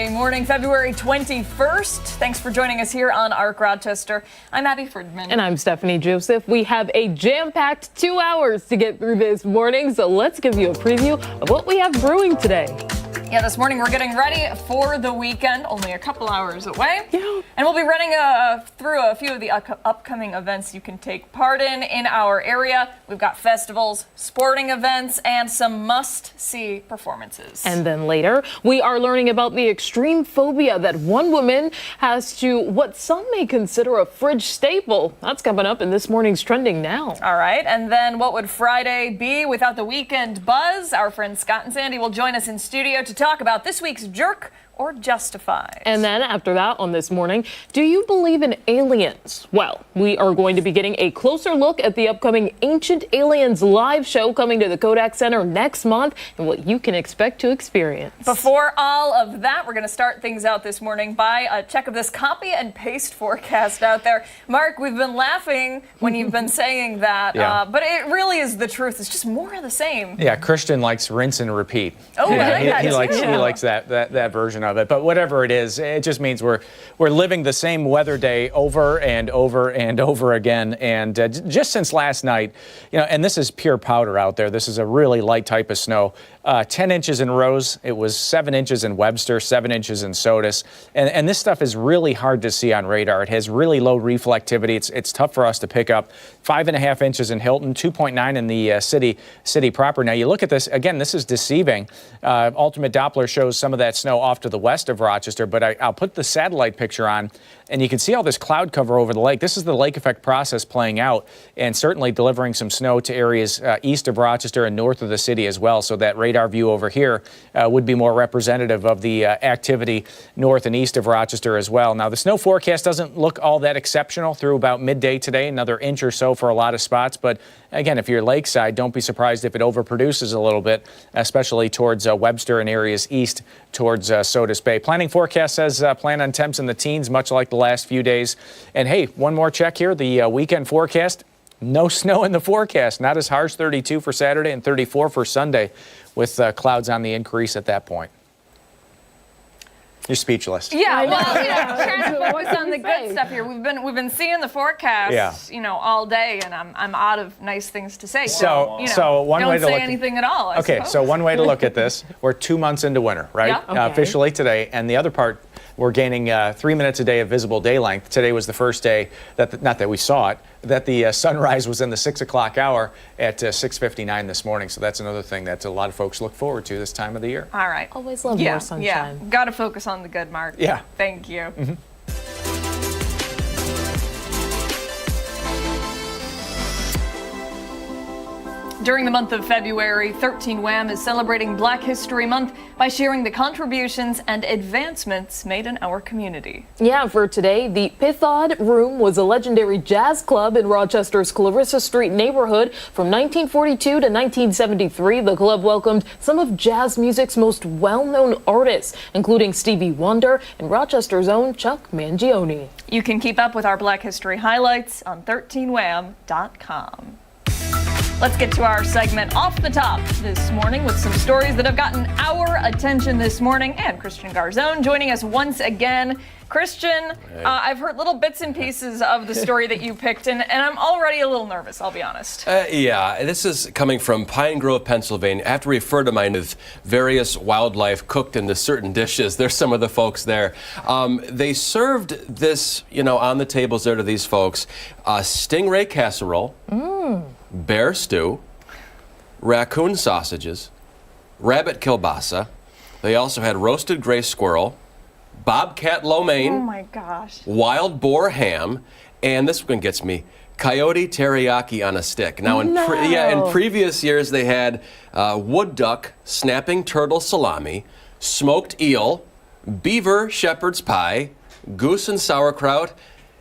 Friday morning, February 21st. Thanks for joining us here on ARC Rochester. I'm Abby Ferdman. And I'm Stephanie Joseph. We have a jam-packed 2 hours to get through this morning, so let's give you a preview of what we have brewing today. Yeah, this morning we're getting ready for the weekend, only a couple hours away. Yeah. And we'll be running through a few of the upcoming events you can take part in our area. We've got festivals, sporting events, and some must-see performances. And then later, we are learning about the extreme phobia that one woman has to what some may consider a fridge staple. That's coming up in this morning's Trending Now. All right, and then what would Friday be without the weekend buzz? Our friends Scott and Sandy will join us in studio to talk about this week's Jerk or Justified. And then after that on this morning, do you believe in aliens? Well, we are going to be getting a closer look at the upcoming Ancient Aliens live show coming to the Kodak Center next month and what you can expect to experience. Before all of that, we're going to start things out this morning by a check of this copy and paste forecast out there. Mark, we've been laughing when you've been saying that, but it really is the truth. It's just more of the same. Yeah, Christian likes rinse and repeat. Oh, he likes that version of it. But whatever it is, it just means we're living the same weather day over and over and over again. And just since last night, and this is pure powder out there. This is a really light type of snow. 10 inches in Rose. It was 7 inches in Webster, 7 inches in Sodus. And this stuff is really hard to see on radar. It has really low reflectivity. It's tough for us to pick up. 5.5 inches in Hilton, 2.9 in the city proper. Now you look at this, again, this is deceiving. Ultimate Doppler shows some of that snow off to the west of Rochester, but I'll put the satellite picture on, and you can see all this cloud cover over the lake. This is the lake effect process playing out, and certainly delivering some snow to areas east of Rochester and north of the city as well. So that radar view over here would be more representative of the activity north and east of Rochester as well. Now, the snow forecast doesn't look all that exceptional through about midday today, another inch or so for a lot of spots. But again, if you're lakeside, don't be surprised if it overproduces a little bit, especially towards Webster and areas east towards Sodus Bay. Planning forecast says plan on temps in the teens, much like the last few days. And hey, one more check here, the weekend forecast. No snow in the forecast, not as harsh, 32 for Saturday and 34 for Sunday, with clouds on the increase at that point. You're speechless. Yeah, well, trying to focus on the good stuff here. We've been seeing the forecast, all day, and I'm out of nice things to say. So one don't way to say look anything at all. I suppose. So one way to look at this: we're 2 months into winter, right? Yeah. Okay. Officially today, and the other part, we're gaining 3 minutes a day of visible day length. Today was the first day not that we saw it, that the sunrise was in the 6 o'clock hour at 6:59 this morning. So that's another thing that a lot of folks look forward to this time of the year. All right. Always love more sunshine. Yeah, got to focus on the good, Mark. Yeah. Thank you. Mm-hmm. During the month of February, 13 Wham is celebrating Black History Month by sharing the contributions and advancements made in our community. Yeah, for today, the Pithod Room was a legendary jazz club in Rochester's Clarissa Street neighborhood. From 1942 to 1973, the club welcomed some of jazz music's most well-known artists, including Stevie Wonder and Rochester's own Chuck Mangione. You can keep up with our Black History highlights on 13wham.com. Let's get to our segment Off the Top this morning with some stories that have gotten our attention this morning. And Christian Garzone joining us once again. Christian, I've heard little bits and pieces of the story that you picked, and I'm already a little nervous, I'll be honest. Yeah, this is coming from Pine Grove, Pennsylvania. I have to refer to mine with various wildlife cooked into certain dishes. There's some of the folks there. They served this, on the tables there to these folks, stingray casserole, bear stew, raccoon sausages, rabbit kielbasa. They also had roasted gray squirrel, bobcat lo mein, Oh my gosh. wild boar ham, and this one gets me, coyote teriyaki on a stick. Now, in previous years, they had wood duck, snapping turtle salami, smoked eel, beaver shepherd's pie, goose and sauerkraut,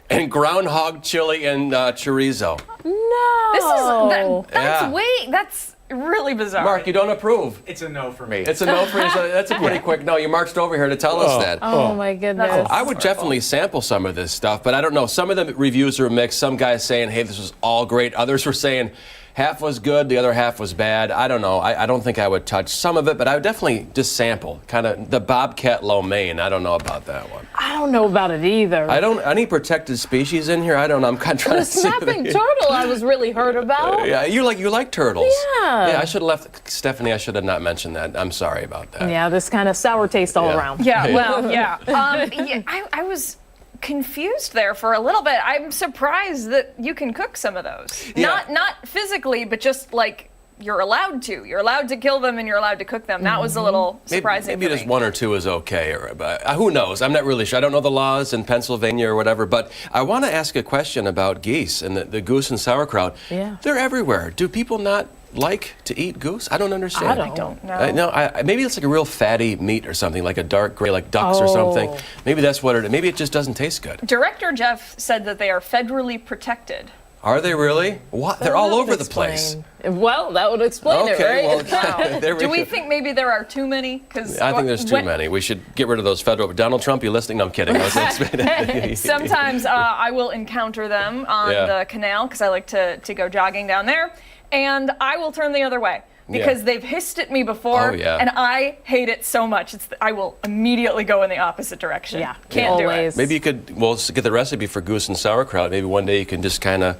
and groundhog chili and chorizo. No. That's really bizarre. Mark, you don't approve. It's a no for me. It's a no for you. So that's a pretty quick no. You marched over here to tell us that. Oh my goodness. I would definitely sample some of this stuff, but I don't know. Some of the reviews are mixed. Some guys saying, hey, this was all great. Others were saying, half was good, the other half was bad. I don't know. I don't think I would touch some of it, but I would definitely just sample. Kind of the bobcat lo mein. I don't know about that one. I don't know about it either. Any protected species in here? I don't know. I'm kind of trying The to see. snapping turtle I was really hurt about. Yeah, you like turtles. Yeah. Yeah, I should have left, Stephanie, I should have not mentioned that. I'm sorry about that. Yeah, this kind of sour taste all around. Yeah, well, yeah. I was confused there for a little bit. I'm surprised that you can cook some of those. Yeah. Not physically, but just like you're allowed to. You're allowed to kill them and you're allowed to cook them. That was a little surprising. Maybe for just me. one or two is okay, but who knows? I'm not really sure. I don't know the laws in Pennsylvania or whatever, but I want to ask a question about geese and the goose and sauerkraut. Yeah. They're everywhere. Do people not like to eat goose? I don't understand. I don't know. No, maybe it's like a real fatty meat or something, like a dark gray, like ducks or something. Oh. Maybe that's what it is. Maybe it just doesn't taste good. Director Jeff said that they are federally protected. Are they really? What? They're all over the place. Well, that would explain it, Okay, right? well, there Do we go. think maybe there are too many? Because I think there's too many. We should get rid of those federal. Donald Trump, you listening? No, I'm kidding. Sometimes I will encounter them on the canal because I like to go jogging down there, and I will turn the other way because they've hissed at me before, and I hate it so much. I will immediately go in the opposite direction. Yeah, Can't do it. always. Maybe you could, get the recipe for goose and sauerkraut. Maybe one day you can just kind of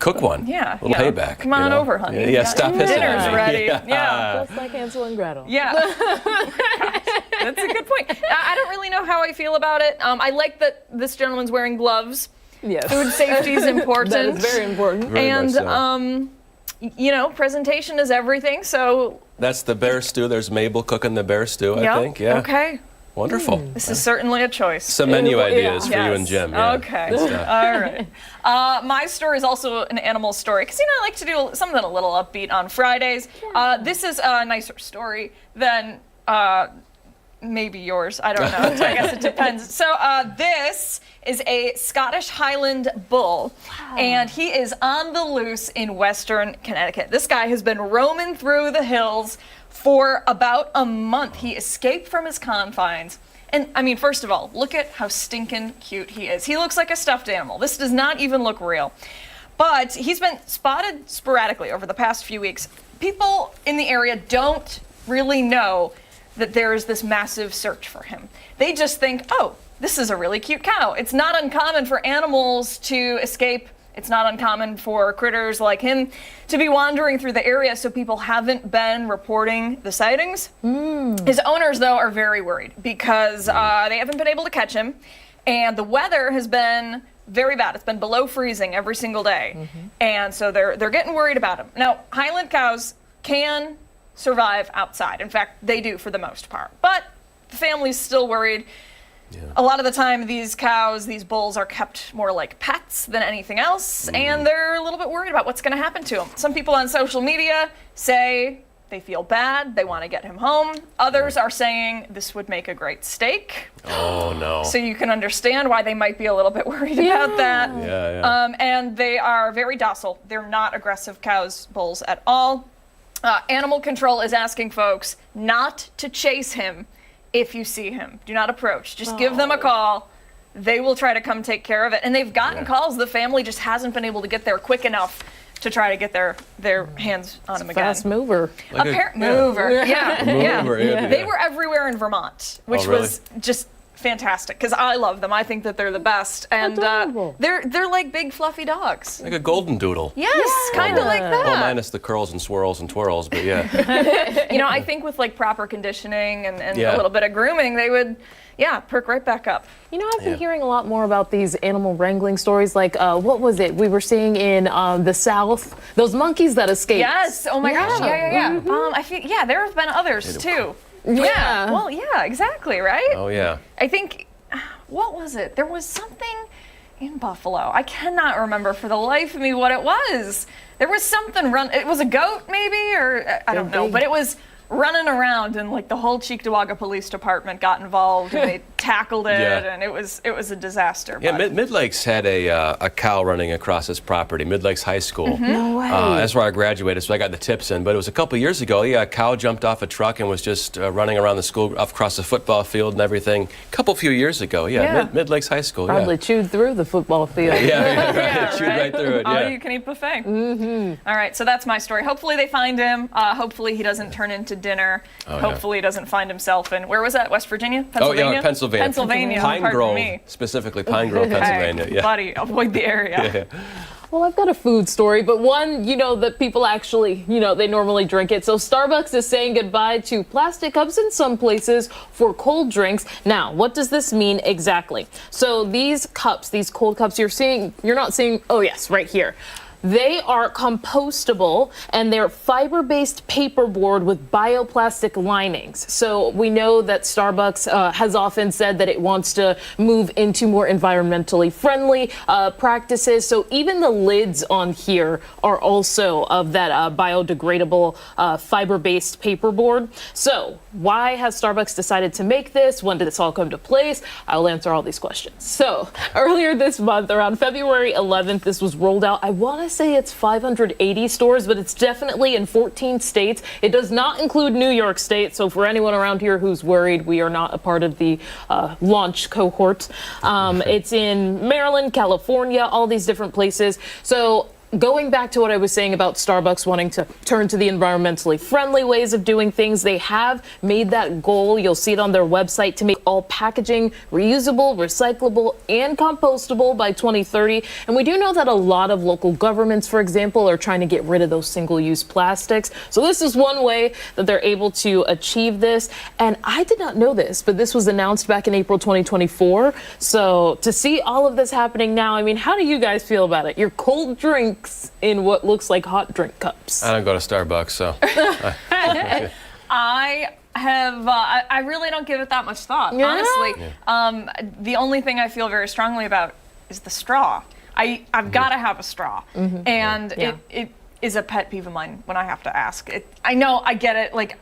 cook one. Yeah. A little payback. Come on over, honey. Yeah, stop hissing Dinner's at me. ready. Yeah. Just like Hansel and Gretel. Yeah. That's a good point. I don't really know how I feel about it. I like that this gentleman's wearing gloves. Yes. Food safety is important. That is very important. Very much And, so. presentation is everything, so. That's the bear stew. There's Mabel cooking the bear stew, I Yep. think. Yeah. Okay. Wonderful. This is certainly a choice. Some menu Yeah. ideas for you and Jim. Yeah. Okay. Good stuff. All right. My story is also an animal story because I like to do something a little upbeat on Fridays. This is a nicer story than maybe yours. I don't know. I guess it depends. So this is a Scottish Highland bull, and he is on the loose in Western Connecticut. This guy has been roaming through the hills for about a month. He escaped from his confines. And I mean, first of all, look at how stinking cute he is. He looks like a stuffed animal. This does not even look real. But he's been spotted sporadically over the past few weeks. People in the area don't really know that there is this massive search for him. They just think, oh, this is a really cute cow. It's not uncommon for animals to escape. It's not uncommon for critters like him to be wandering through the area, so people haven't been reporting the sightings. His owners, though, are very worried because they haven't been able to catch him, and the weather has been very bad. It's been below freezing every single day, and so they're getting worried about him. Now, Highland cows can survive outside. In fact, they do for the most part, but the family's still worried. A lot of the time, these cows, these bulls, are kept more like pets than anything else, and they're a little bit worried about what's going to happen to them. Some people on social media say they feel bad, they want to get him home. Others are saying this would make a great steak. Oh, no. So you can understand why they might be a little bit worried about that. And they are very docile. They're not aggressive cows, bulls at all. Animal control is asking folks not to chase him. If you see him, do not approach. Just give them a call. They will try to come take care of it. And they've gotten calls. The family just hasn't been able to get there quick enough to try to get their hands on him again. Fast mover. Mover. Yeah. Mover, yeah. They were everywhere in Vermont, which really? was just fantastic because I love them. I think that they're the best. And Adorable. they're like big fluffy dogs. Like a golden doodle. Yes, kind of like that. Well, minus the curls and swirls and twirls, but yeah. I think with like proper conditioning and Yeah. a little bit of grooming, they would, perk right back up. I've been hearing a lot more about these animal wrangling stories. Like, what was it we were seeing in the South? Those monkeys that escaped. Yes. Oh my gosh. Yeah. I feel there have been others too. Yeah. Well, yeah, exactly, right? Oh, yeah. I think, what was it? There was something in Buffalo. I cannot remember for the life of me what it was. There was something it was a goat maybe, or I don't know, but it was running around, and like the whole Cheektowaga Police Department got involved, and they tackled it, and it was a disaster. Yeah, Mid-Lakes had a cow running across its property, Mid-Lakes High School. No way. That's where I graduated, so I got the tips in. But it was a couple years ago. Yeah, a cow jumped off a truck and was just running around the school, across the football field and everything. A few years ago. Yeah, Mid-Lakes High School. Probably chewed through the football field. Chewed right through it. All you can eat buffet. All right, so that's my story. Hopefully they find him. Hopefully he doesn't turn into dinner. Hopefully he doesn't find himself in, where was that? West Virginia? Pennsylvania? Oh yeah, Pennsylvania. Pine Grove, specifically Pine Grove, Pennsylvania. Hey, buddy, avoid the area. Well, I've got a food story, but one, that people actually, they normally drink it. So Starbucks is saying goodbye to plastic cups in some places for cold drinks. Now, what does this mean exactly? So these cups, these cold cups you're not seeing, oh yes, right here. They are compostable, and they're fiber-based paperboard with bioplastic linings. So we know that Starbucks has often said that it wants to move into more environmentally friendly practices. So even the lids on here are also of that biodegradable fiber-based paperboard. So why has Starbucks decided to make this? When did this all come to place? I'll answer all these questions. So earlier this month, around February 11th, this was rolled out. I want to say it's 580 stores, but it's definitely in 14 states. It does not include New York State, so for anyone around here who's worried, we are not a part of the launch cohort. It's in Maryland, California, all these different places. So going back to what I was saying about Starbucks wanting to turn to the environmentally friendly ways of doing things, they have made that goal. You'll see it on their website to make all packaging reusable, recyclable, and compostable by 2030. And we do know that a lot of local governments, for example, are trying to get rid of those single-use plastics. So this is one way that they're able to achieve this. And I did not know this, but this was announced back in April 2024. So to see all of this happening now, I mean, how do you guys feel about it? Your cold drink in what looks like hot drink cups. I don't go to Starbucks, so. I really don't give it that much thought, honestly. The only thing I feel very strongly about is the straw. I've got to have a straw, and it is a pet peeve of mine when I have to ask. I know, I get it. Like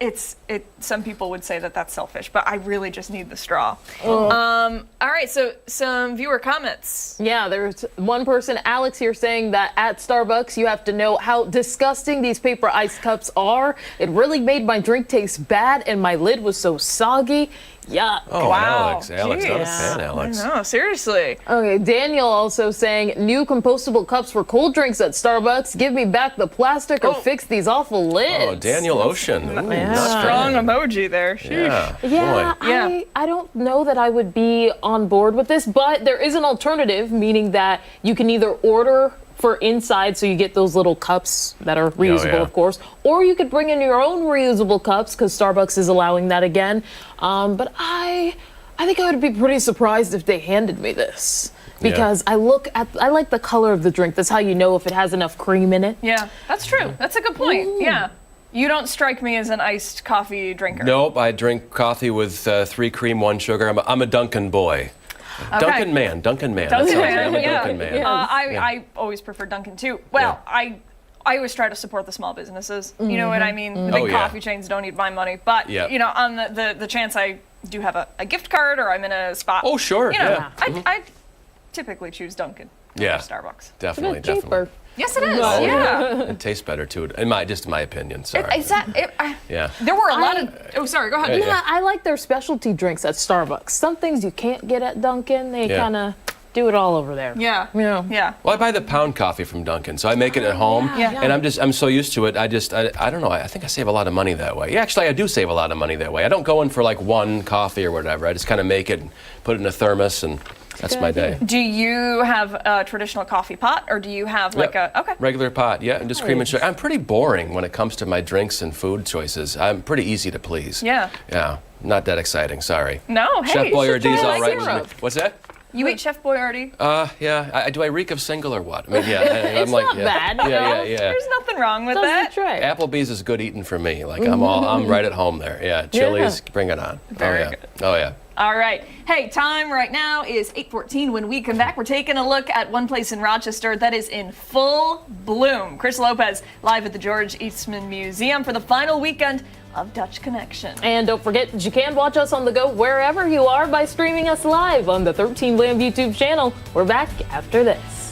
some people would say that that's selfish, but I really just need the straw. All right, so some viewer comments. Yeah, there's one person, Alex, here saying that at Starbucks you have to know how disgusting these paper ice cups are. It really made my drink taste bad, and my lid was so soggy. Yuck. Oh, wow. Alex, not a fan, Alex. No, seriously. Okay, Daniel also saying, new compostable cups for cold drinks at Starbucks. Give me back the plastic or fix these awful lids. Oh, Daniel Ocean. Ooh, strong emoji there. Yeah, I don't know that I would be on board with this, but there is an alternative, meaning that you can either order for inside, so you get those little cups that are reusable, of course, or you could bring in your own reusable cups because Starbucks is allowing that again. But I think I would be pretty surprised if they handed me this because I like the color of the drink. That's how you know if it has enough cream in it. Yeah, that's true. That's a good point. Ooh. Yeah. You don't strike me as an iced coffee drinker. Nope, I drink coffee with 3 cream, 1 sugar. I'm a Dunkin' boy. Okay. Dunkin' man. Dunkin' man, yeah. I always prefer Dunkin' too. Well, I always try to support the small businesses. You know what I mean? The big coffee chains don't need my money. But, on the chance I do have a gift card or I'm in a spot. Oh, sure. I typically choose Dunkin' over Starbucks. Definitely. Cheaper. Yes, it is. It tastes better too. In my opinion. Sorry. There were a lot of. Oh, sorry. Go ahead. Yeah, I like their specialty drinks at Starbucks. Some things you can't get at Dunkin'. They kind of do it all over there. Yeah. Well, I buy the pound coffee from Dunkin', so I make it at home, and I'm so used to it. I don't know. I think I save a lot of money that way. Yeah, actually, I do save a lot of money that way. I don't go in for like one coffee or whatever. I just kind of make it, and put it in a thermos, and that's my day. Do you have a traditional coffee pot, or do you have like a regular pot? Yeah, and just cream and sugar. I'm pretty boring when it comes to my drinks and food choices. I'm pretty easy to please. Yeah. Not that exciting. Sorry. No. Hey, Chef Boyardee's all right syrup. with me. What's that? You ate Chef Boyardee? Do I reek of single or what? I mean, it's not bad. There's nothing wrong with that. Try. Applebee's is good eating for me. Like I'm right at home there. Yeah, Chili's, bring it on. Very good. Oh yeah. All right. Hey, time right now is 8:14. When we come back, we're taking a look at one place in Rochester that is in full bloom. Chris Lopez live at the George Eastman Museum for the final weekend of Dutch Connection. And don't forget that you can watch us on the go wherever you are by streaming us live on the 13 Wham YouTube channel. We're back after this.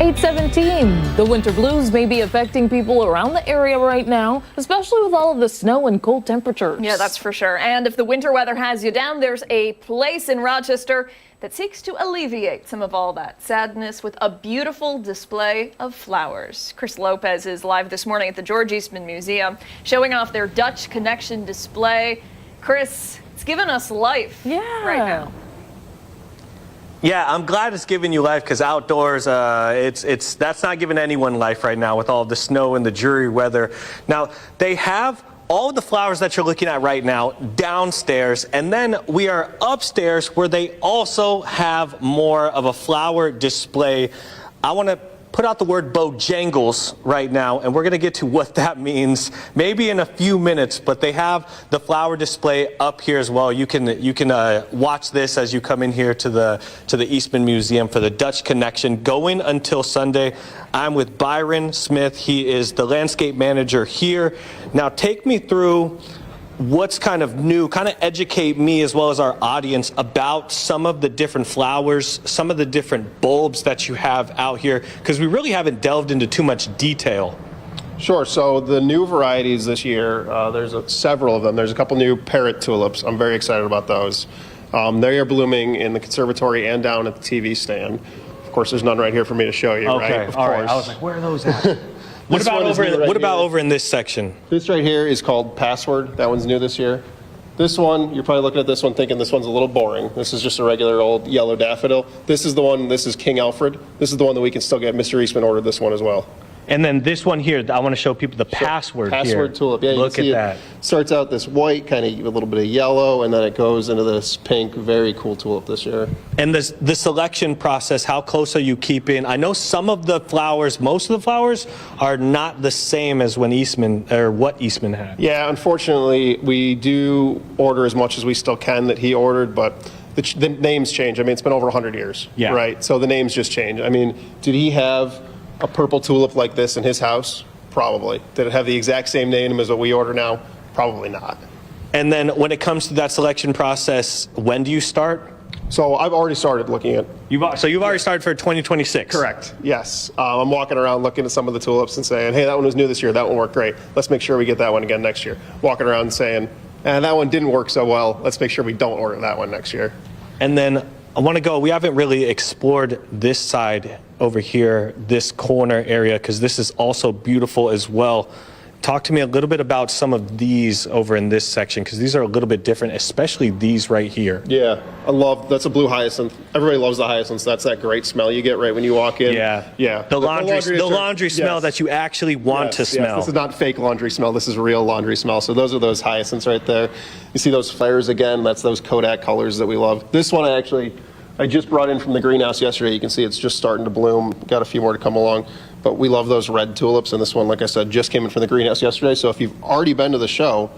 .17. The winter blues may be affecting people around the area right now, especially with all of the snow and cold temperatures. Yeah, that's for sure. And if the winter weather has you down, there's a place in Rochester that seeks to alleviate some of all that sadness with a beautiful display of flowers. Chris Lopez is live this morning at the George Eastman Museum, showing off their Dutch Connection display. Chris, it's giving us life right now. Yeah, I'm glad it's giving you life, because outdoors, that's not giving anyone life right now with all the snow and the dreary weather. Now, they have all of the flowers that you're looking at right now downstairs, and then we are upstairs where they also have more of a flower display. I want to put out the word Bojangles right now, and we're going to get to what that means maybe in a few minutes, but they have the flower display up here as well. You can watch this as you come in here to the Eastman Museum for the Dutch Connection going until Sunday. I'm with Byron Smith. He is the landscape manager here. Now take me through what's kind of new, kind of educate me as well as our audience about some of the different flowers, some of the different bulbs that you have out here, because we really haven't delved into too much detail. Sure. So the new varieties this year, there's several of them. There's a couple new parrot tulips. I'm very excited about those. They are blooming in the conservatory and down at the TV stand. Of course, there's none right here for me to show you, Okay, right? Of all course. right. I was like, where are those at? What about over in this section? This right here is called Password. That one's new this year. This one, you're probably looking at this one thinking this one's a little boring. This is just a regular old yellow daffodil. This is the one, this is King Alfred. This is the one that we can still get. Mr. Eastman ordered this one as well. And then this one here, I want to show people the password here. Password tulip. Yeah, you Look can see at that. It starts out this white, kind of a little bit of yellow, and then it goes into this pink. Very cool tulip this year. And the selection process, how close are you keeping? I know some of the flowers, most of the flowers, are not the same as when Eastman, or what Eastman had. Yeah, unfortunately, we do order as much as we still can that he ordered, but the names change. I mean, it's been over 100 years, Yeah. right? So the names just change. I mean, did he have a purple tulip like this in his house? Probably. Did it have the exact same name as what we order now? Probably not. And then when it comes to that selection process, when do you start? So I've already started looking at. So you've already started for 2026. Correct. Yes. I'm walking around looking at some of the tulips and saying, hey, that one was new this year. That one worked great. Let's make sure we get that one again next year. Walking around and saying, that one didn't work so well. Let's make sure we don't order that one next year. And then I want to go, we haven't really explored this side over here, this corner area, because this is also beautiful as well. Talk to me a little bit about some of these over in this section, because these are a little bit different, especially these right here. Yeah, that's a blue hyacinth. Everybody loves the hyacinths. That's that great smell you get right when you walk in. Yeah. The laundry smell that you actually want to smell. Yes. This is not fake laundry smell. This is real laundry smell. So those are those hyacinths right there. You see those flares again? That's those Kodak colors that we love. This one I just brought in from the greenhouse yesterday. You can see it's just starting to bloom. Got a few more to come along. But we love those red tulips, and this one, like I said, just came in from the greenhouse yesterday. So if you've already been to the show,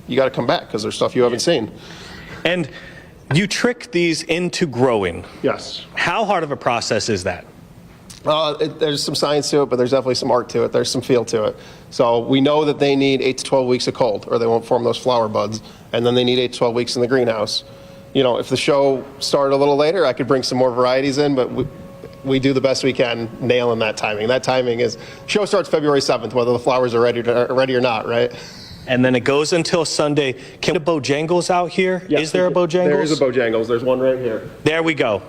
you got to come back because there's stuff you haven't seen. And you trick these into growing. Yes. How hard of a process is that? There's some science to it, but there's definitely some art to it. There's some feel to it. So we know that they need 8 to 12 weeks of cold, or they won't form those flower buds. And then they need 8 to 12 weeks in the greenhouse. You know, if the show started a little later, I could bring some more varieties in, but we do the best we can nailing that timing. That timing is, show starts February 7th, whether the flowers are ready or not, right? And then it goes until Sunday. Can we get Bojangles out here? Yes, is there a Bojangles? There is a Bojangles. There's one right here. There we go.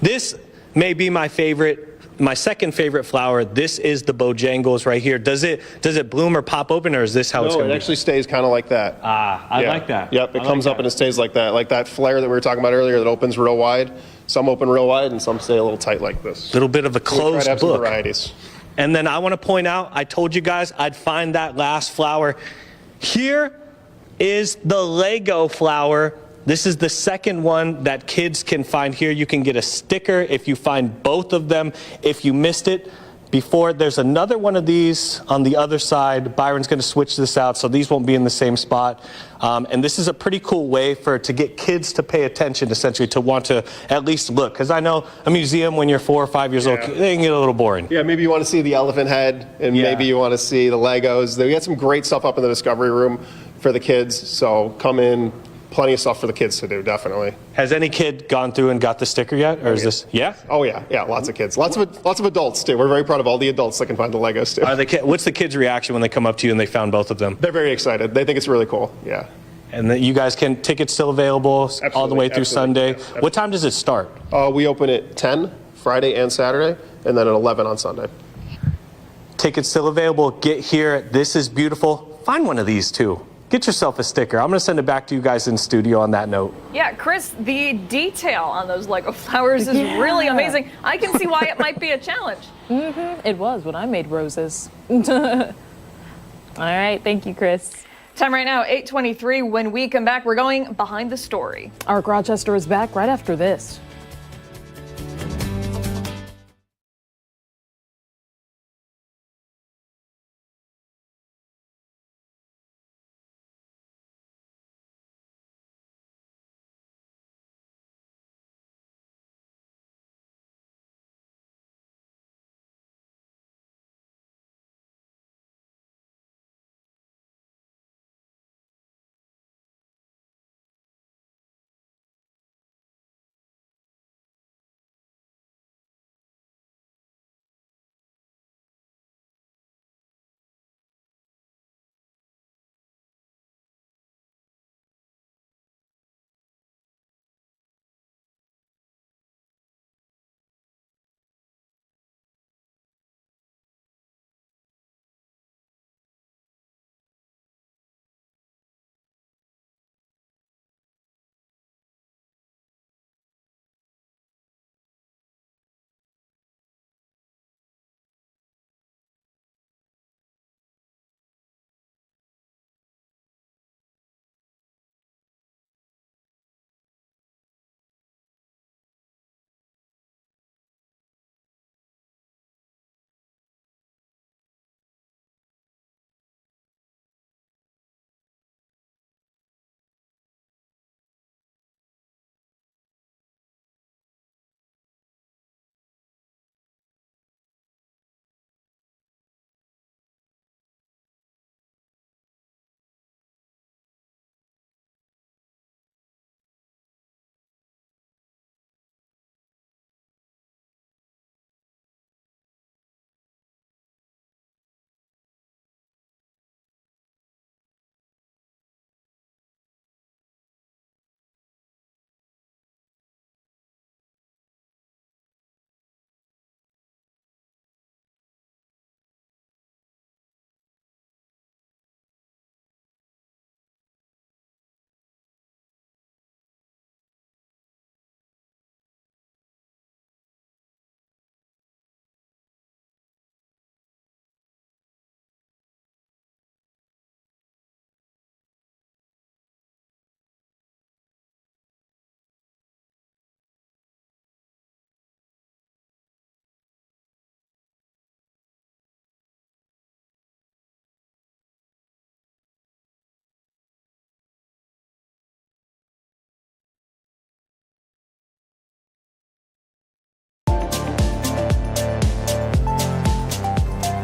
This may be my second favorite flower. This is the Bojangles right here. Does it bloom or pop open, or is this how it's going to be? No, it actually stays kind of like that. I like that. Yep, it comes up and it stays like that. Like that flare that we were talking about earlier that opens real wide. Some open real wide and some stay a little tight like this. Little bit of a closed book. Some varieties. And then I want to point out, I told you guys I'd find that last flower. Here is the Lego flower. This is the second one that kids can find here. You can get a sticker if you find both of them. If you missed it before, there's another one of these on the other side. Byron's going to switch this out, so these won't be in the same spot. And this is a pretty cool way to get kids to pay attention, essentially, to want to at least look. Because I know a museum, when you're 4 or 5 years old, they can get a little boring. Yeah, maybe you want to see the elephant head, and maybe you want to see the Legos. We got some great stuff up in the discovery room for the kids, so come in. Plenty of stuff for the kids to do, definitely. Has any kid gone through and got the sticker yet, or is this? Yeah. Oh yeah, lots of kids, lots of adults too. We're very proud of all the adults that can find the Legos too. What's the kids' reaction when they come up to you and they found both of them? They're very excited. They think it's really cool. Yeah. And you guys tickets still available all the way through Sunday. Yes, what time does it start? We open at 10 Friday and Saturday, and then at 11 on Sunday. Tickets still available. Get here. This is beautiful. Find one of these too. Get yourself a sticker. I'm going to send it back to you guys in studio on that note. Yeah, Chris, the detail on those Lego flowers is really amazing. I can see why it might be a challenge. It was when I made roses. All right, thank you, Chris. Time right now, 8:23. When we come back, we're going behind the story. Our Rochester is back right after this.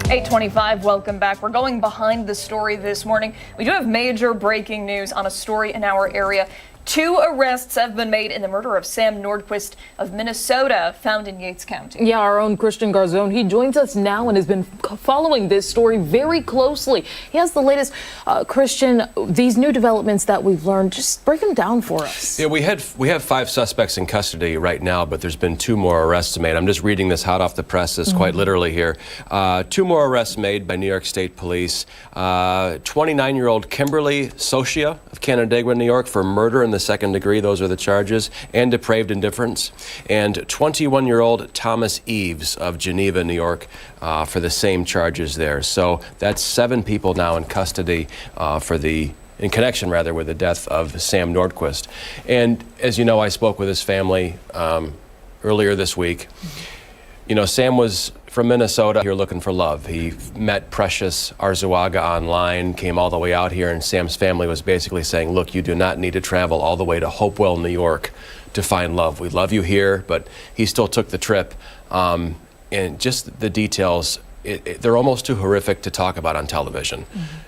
8:25, welcome back. We're going behind the story this morning. We do have major breaking news on a story in our area. 2 arrests have been made in the murder of Sam Nordquist of Minnesota, found in Yates County. Yeah, our own Christian Garzone, he joins us now and has been following this story very closely. He has the latest. Christian, these new developments that we've learned, just break them down for us. Yeah, we have 5 suspects in custody right now, but there's been 2 more arrests made. I'm just reading this hot off the presses, quite literally here. 2 more arrests made by New York State Police. 29-year-old Kimberly Socia of Canandaigua, New York, for murder in the second degree. Those are the charges, and depraved indifference. And 21-year-old Thomas Eves of Geneva, New York, for the same charges there. So that's 7 people now in custody in connection with the death of Sam Nordquist. And as you know, I spoke with his family earlier this week. You know, Sam was from Minnesota here looking for love. He met Precious Arzuaga online, came all the way out here, and Sam's family was basically saying, look, you do not need to travel all the way to Hopewell, New York to find love. We love you here, but he still took the trip. And just the details, they're almost too horrific to talk about on television.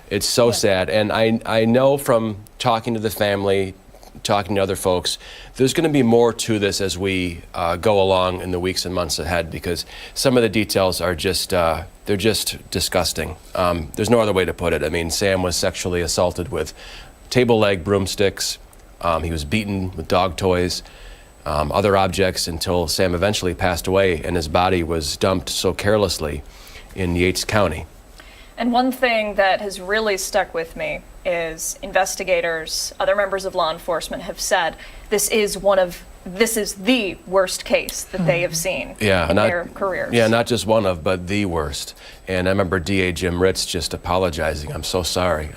It's so sad. And I know from talking to the family, talking to other folks, there's going to be more to this as we go along in the weeks and months ahead, because some of the details are just they're just disgusting. There's no other way to put it. I mean, Sam was sexually assaulted with table leg broomsticks. He was beaten with dog toys, other objects, until Sam eventually passed away, and his body was dumped so carelessly in Yates County. And one thing that has really stuck with me is investigators, other members of law enforcement have said this is the worst case that they have seen in their careers. Yeah, not just one of, but the worst. And I remember DA Jim Ritz just apologizing. I'm so sorry,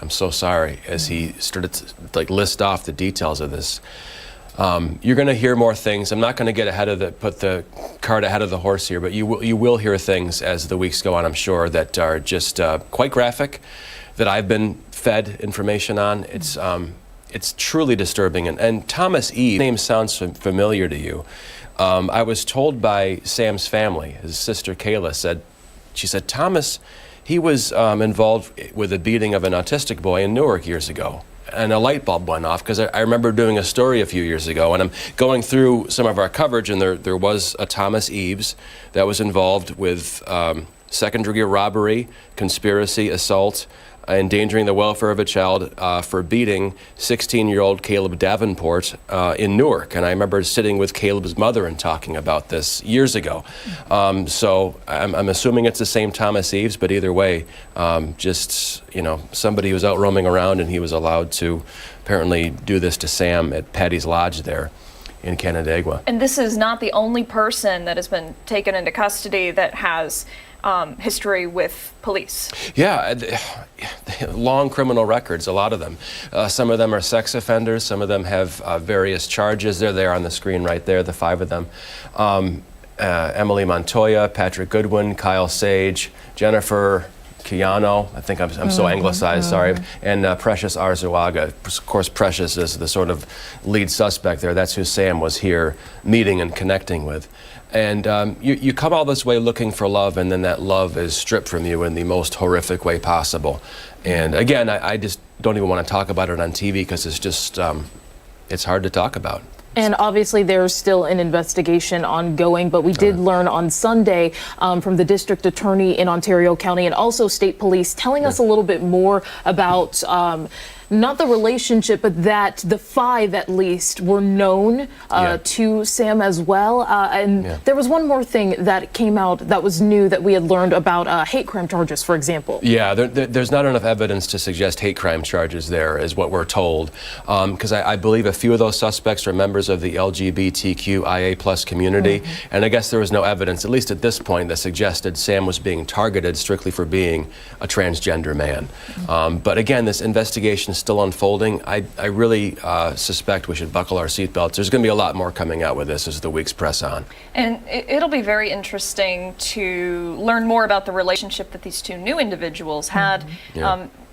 as he started to list off the details of this. You're going to hear more things. I'm not going to put the cart ahead of the horse here, but you will hear things as the weeks go on, I'm sure, that are just quite graphic, that I've been fed information on. It's truly disturbing. And Thomas E., name sounds familiar to you. I was told by Sam's family, his sister Kayla she said, Thomas, he was involved with the beating of an autistic boy in Newark years ago. And a light bulb went off, because I remember doing a story a few years ago, and I'm going through some of our coverage, and there was a Thomas Eves that was involved with second-degree robbery, conspiracy, assault, endangering the welfare of a child for beating 16-year-old Caleb Davenport in Newark. And I remember sitting with Caleb's mother and talking about this years ago. So I'm assuming it's the same Thomas Eves, but either way, somebody who was out roaming around, and he was allowed to apparently do this to Sam at Patty's Lodge there in Canandaigua. And this is not the only person that has been taken into custody that has history with police. Yeah, long criminal records, a lot of them. Some of them are sex offenders, some of them have various charges. They're there on the screen right there, the 5 of them. Emily Montoya, Patrick Goodwin, Kyle Sage, Jennifer Kiano, I think I'm so anglicized, sorry, and Precious Arzuaga. Of course, Precious is the sort of lead suspect there. That's who Sam was here meeting and connecting with. And you come all this way looking for love, and then that love is stripped from you in the most horrific way possible. And again, I just don't even want to talk about it on TV, because it's just, it's hard to talk about. And obviously there's still an investigation ongoing, but we did learn on Sunday from the district attorney in Ontario County and also state police telling us a little bit more about not the relationship, but that the 5 at least were known to Sam as well. There was one more thing that came out that was new that we had learned about hate crime charges, for example. Yeah, there's not enough evidence to suggest hate crime charges there, is what we're told. Because I believe a few of those suspects are members of the LGBTQIA+ community. And I guess there was no evidence, at least at this point, that suggested Sam was being targeted strictly for being a transgender man. But again, this investigation is still unfolding. I really suspect we should buckle our seatbelts. There's going to be a lot more coming out with this as the weeks press on. And it'll be very interesting to learn more about the relationship that these 2 new individuals had.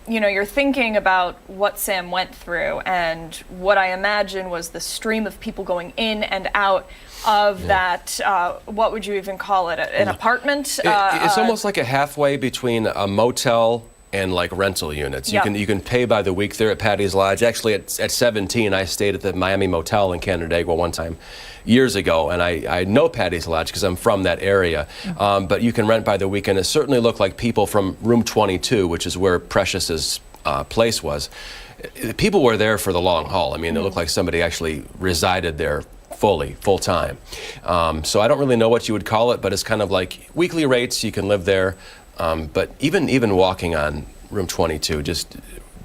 you're thinking about what Sam went through and what I imagine was the stream of people going in and out of that, what would you even call it, an apartment? It's almost like a halfway between a motel and like rental units. Yep. You can pay by the week there at Patty's Lodge. Actually, at 17, I stayed at the Miami Motel in Canandaigua one time years ago, and I know Patty's Lodge because I'm from that area. But you can rent by the weekend. It certainly looked like people from room 22, which is where Precious's place was. People were there for the long haul. I mean, it looked like somebody actually resided there full time. So I don't really know what you would call it, but it's kind of like weekly rates. You can live there. But even walking on room 22, just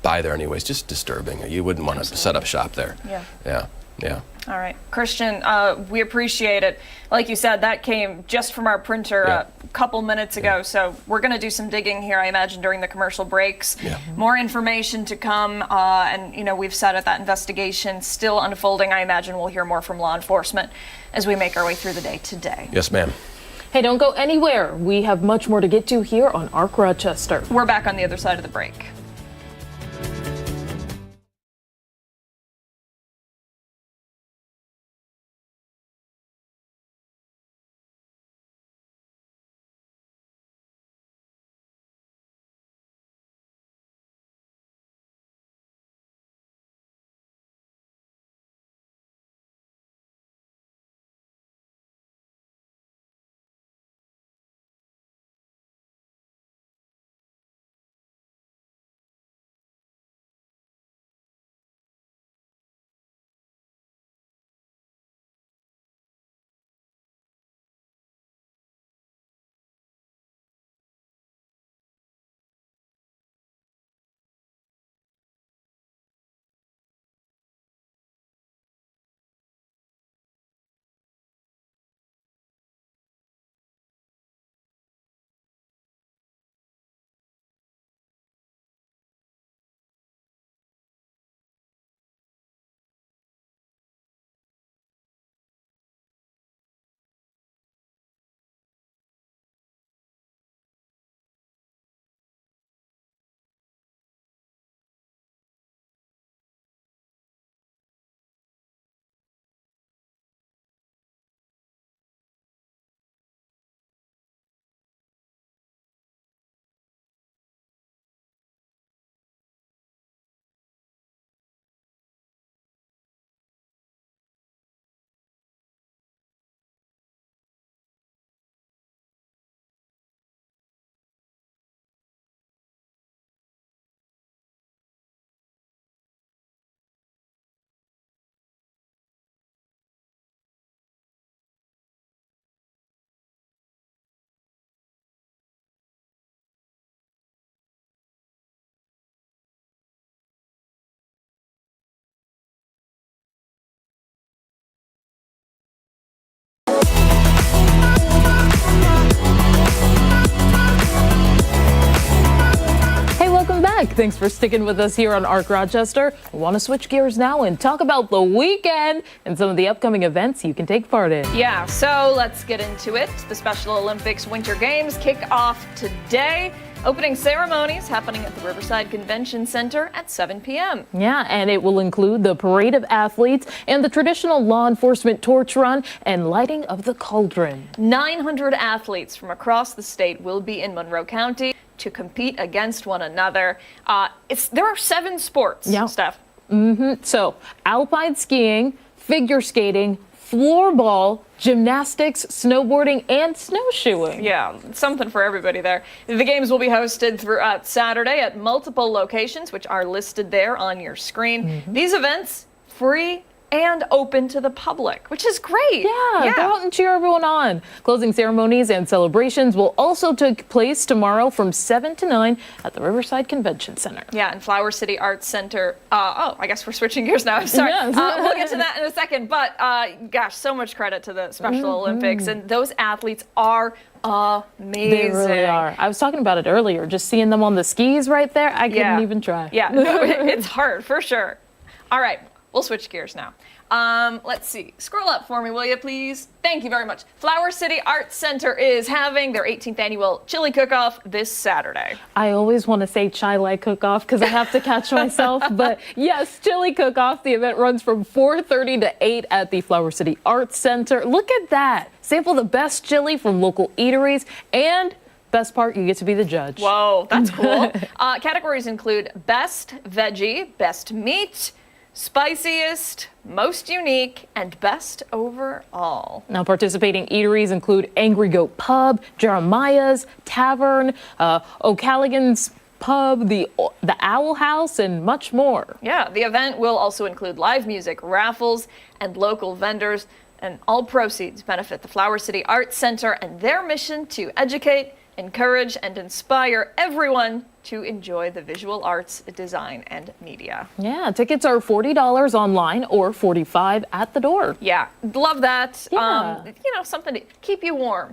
by there anyways, just disturbing. You wouldn't want to set up shop there. Yeah. All right, Christian, we appreciate it. Like you said, that came just from our printer a couple minutes ago, so we're going to do some digging here, I imagine, during the commercial breaks. More information to come, and we've said that investigation still unfolding. I imagine we'll hear more from law enforcement as we make our way through the day today. Yes, ma'am. Hey, don't go anywhere. We have much more to get to here on ARC Rochester. We're back on the other side of the break. Thanks for sticking with us here on ARC Rochester. We want to switch gears now and talk about the weekend and some of the upcoming events you can take part in. Yeah, so let's get into it. The Special Olympics Winter Games kick off today. Opening ceremonies happening at the Riverside Convention Center at 7 p.m. Yeah, and it will include the parade of athletes and the traditional law enforcement torch run and lighting of the cauldron. 900 athletes from across the state will be in Monroe County to compete against one another. There are 7 sports, Steph. So, alpine skiing, figure skating, floorball, gymnastics, snowboarding, and snowshoeing. Yeah, something for everybody there. The games will be hosted throughout Saturday at multiple locations, which are listed there on your screen. These events, free and open to the public, which is great. Yeah, go out and cheer everyone on. Closing ceremonies and celebrations will also take place tomorrow from 7 to 9 at the Riverside Convention Center. Yeah, and Flower City Arts Center. I guess we're switching gears now. I'm sorry. Yes. We'll get to that in a second. But gosh, so much credit to the Special Olympics. And those athletes are amazing. They really are. I was talking about it earlier, just seeing them on the skis right there. I couldn't even try. Yeah, no, it's hard for sure. All right. We'll switch gears now. Let's see. Scroll up for me, will you, please? Thank you very much. Flower City Arts Center is having their 18th annual chili cook-off this Saturday. I always want to say chai lai cook-off because I have to catch myself. But yes, chili cook-off. The event runs from 4:30 to 8 at the Flower City Arts Center. Look at that. Sample the best chili from local eateries, and best part, you get to be the judge. Whoa, that's cool. Categories include best veggie, best meat, spiciest, most unique, and best overall. Now, participating eateries include Angry Goat Pub, Jeremiah's Tavern, O'Callaghan's Pub, the Owl House, and much more. Yeah, the event will also include live music, raffles, and local vendors, and all proceeds benefit the Flower City Arts Center and their mission to educate, encourage, and inspire everyone to enjoy the visual arts, design, and media. Yeah, tickets are $40 online or $45 at the door. Yeah, love that. Yeah. Something to keep you warm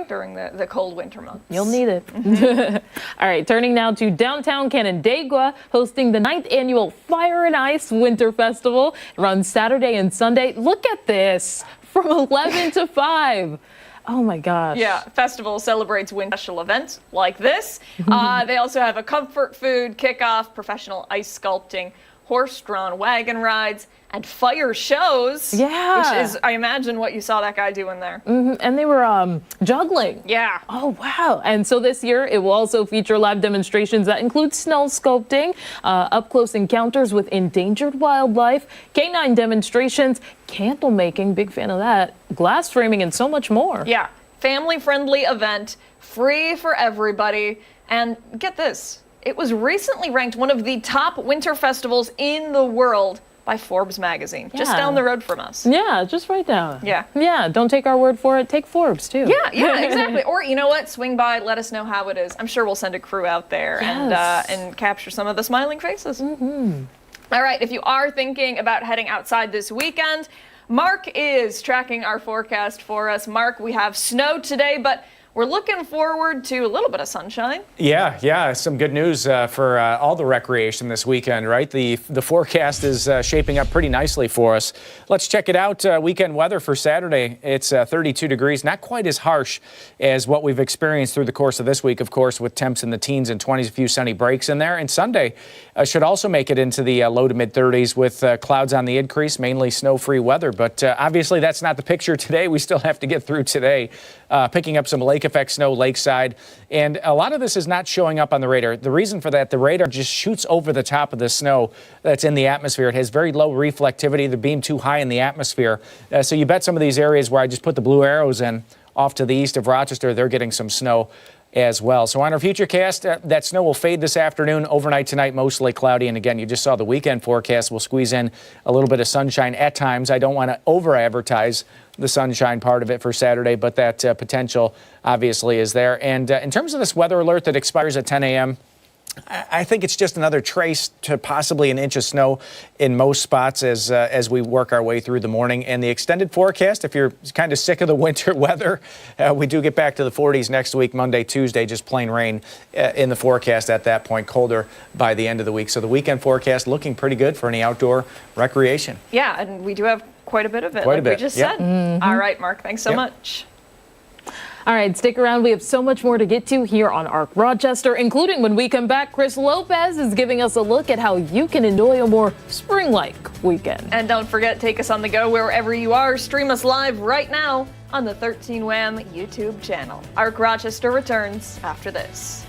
during the cold winter months. You'll need it. All right, turning now to downtown Canandaigua, hosting the 9th annual Fire and Ice Winter Festival. It runs Saturday and Sunday. Look at this, from 11 to 5. Oh my gosh. Yeah, festival celebrates winter special events like this. They also have a comfort food kickoff, professional ice sculpting, horse-drawn wagon rides, and fire shows. Yeah. Which is, I imagine, what you saw that guy doing there. And they were juggling. Yeah. Oh, wow. And so this year, it will also feature live demonstrations that include snow sculpting, up-close encounters with endangered wildlife, canine demonstrations, candle making, big fan of that, glass framing, and so much more. Yeah, family-friendly event, free for everybody. And get this, it was recently ranked one of the top winter festivals in the world by Forbes magazine, just Yeah. down the road from us. Yeah, just right down. Yeah. Yeah, don't take our word for it. Take Forbes, too. Yeah, exactly. Or you know what? Swing by, let us know how it is. I'm sure we'll send a crew out there Yes. and capture some of the smiling faces. All right, if you are thinking about heading outside this weekend, Mark is tracking our forecast for us. Mark, we have snow today, but we're looking forward to a little bit of sunshine. Yeah, some good news for all the recreation this weekend, right? The forecast is shaping up pretty nicely for us. Let's check it out. Weekend weather for Saturday. It's 32 degrees, not quite as harsh as what we've experienced through the course of this week, of course, with temps in the teens and 20s, a few sunny breaks in there. And Sunday should also make it into the low to mid 30s with clouds on the increase, mainly snow-free weather. But obviously that's not the picture today. We still have to get through today, picking up some lake effect snow lakeside. And a lot of this is not showing up on the radar. The reason for that, the radar just shoots over the top of the snow that's in the atmosphere. It has very low reflectivity, the beam too high in the atmosphere. So you bet some of these areas where I just put the blue arrows in off to the east of Rochester, they're getting some snow as well. So on our futurecast, that snow will fade this afternoon. Overnight tonight, mostly cloudy. And again, you just saw the weekend forecast. We'll squeeze in a little bit of sunshine at times. I don't want to over-advertise the sunshine part of it for Saturday, but that potential obviously is there. And in terms of this weather alert that expires at 10 a.m., I think it's just another trace to possibly an inch of snow in most spots as we work our way through the morning. And the extended forecast, if you're kind of sick of the winter weather, we do get back to the 40s next week, Monday, Tuesday, just plain rain in the forecast at that point, colder by the end of the week. So the weekend forecast looking pretty good for any outdoor recreation. Yeah, and we do have quite a bit of it, Quite a like bit, we just yep. said. All right, Mark, thanks so Yep. much. All right, stick around. We have so much more to get to here on ARC Rochester, including when we come back, Chris Lopez is giving us a look at how you can enjoy a more spring-like weekend. And don't forget, take us on the go wherever you are. Stream us live right now on the 13 Wham YouTube channel. ARC Rochester returns after this.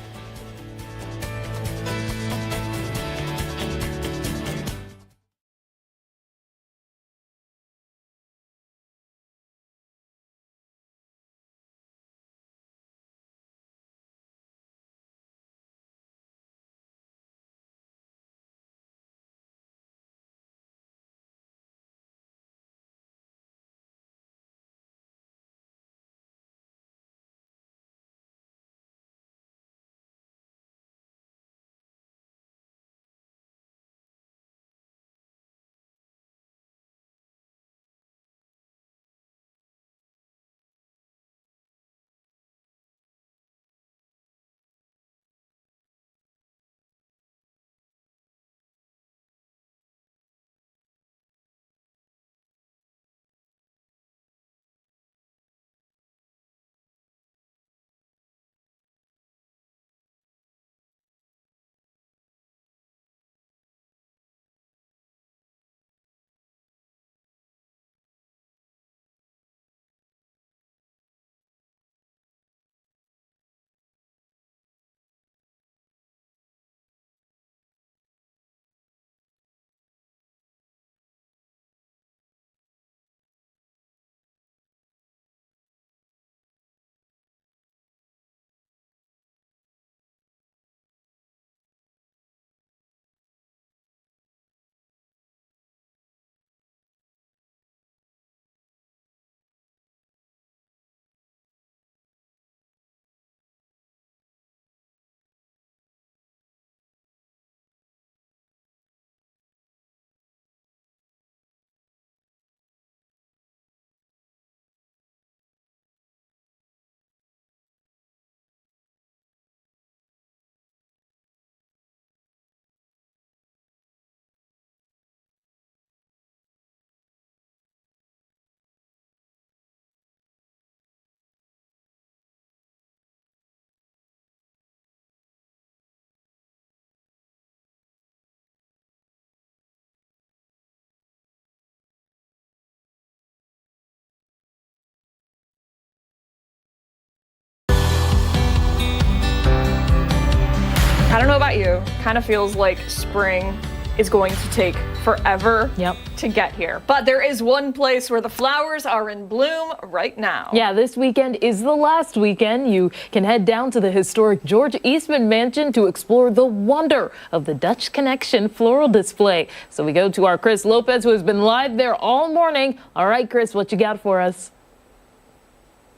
kind of feels like spring is going to take forever to get here. But there is one place where the flowers are in bloom right now. Yeah, this weekend is the last weekend. You can head down to the historic George Eastman mansion to explore the wonder of the Dutch Connection floral display. So we go to our Chris Lopez, who has been live there all morning. All right, Chris, what you got for us?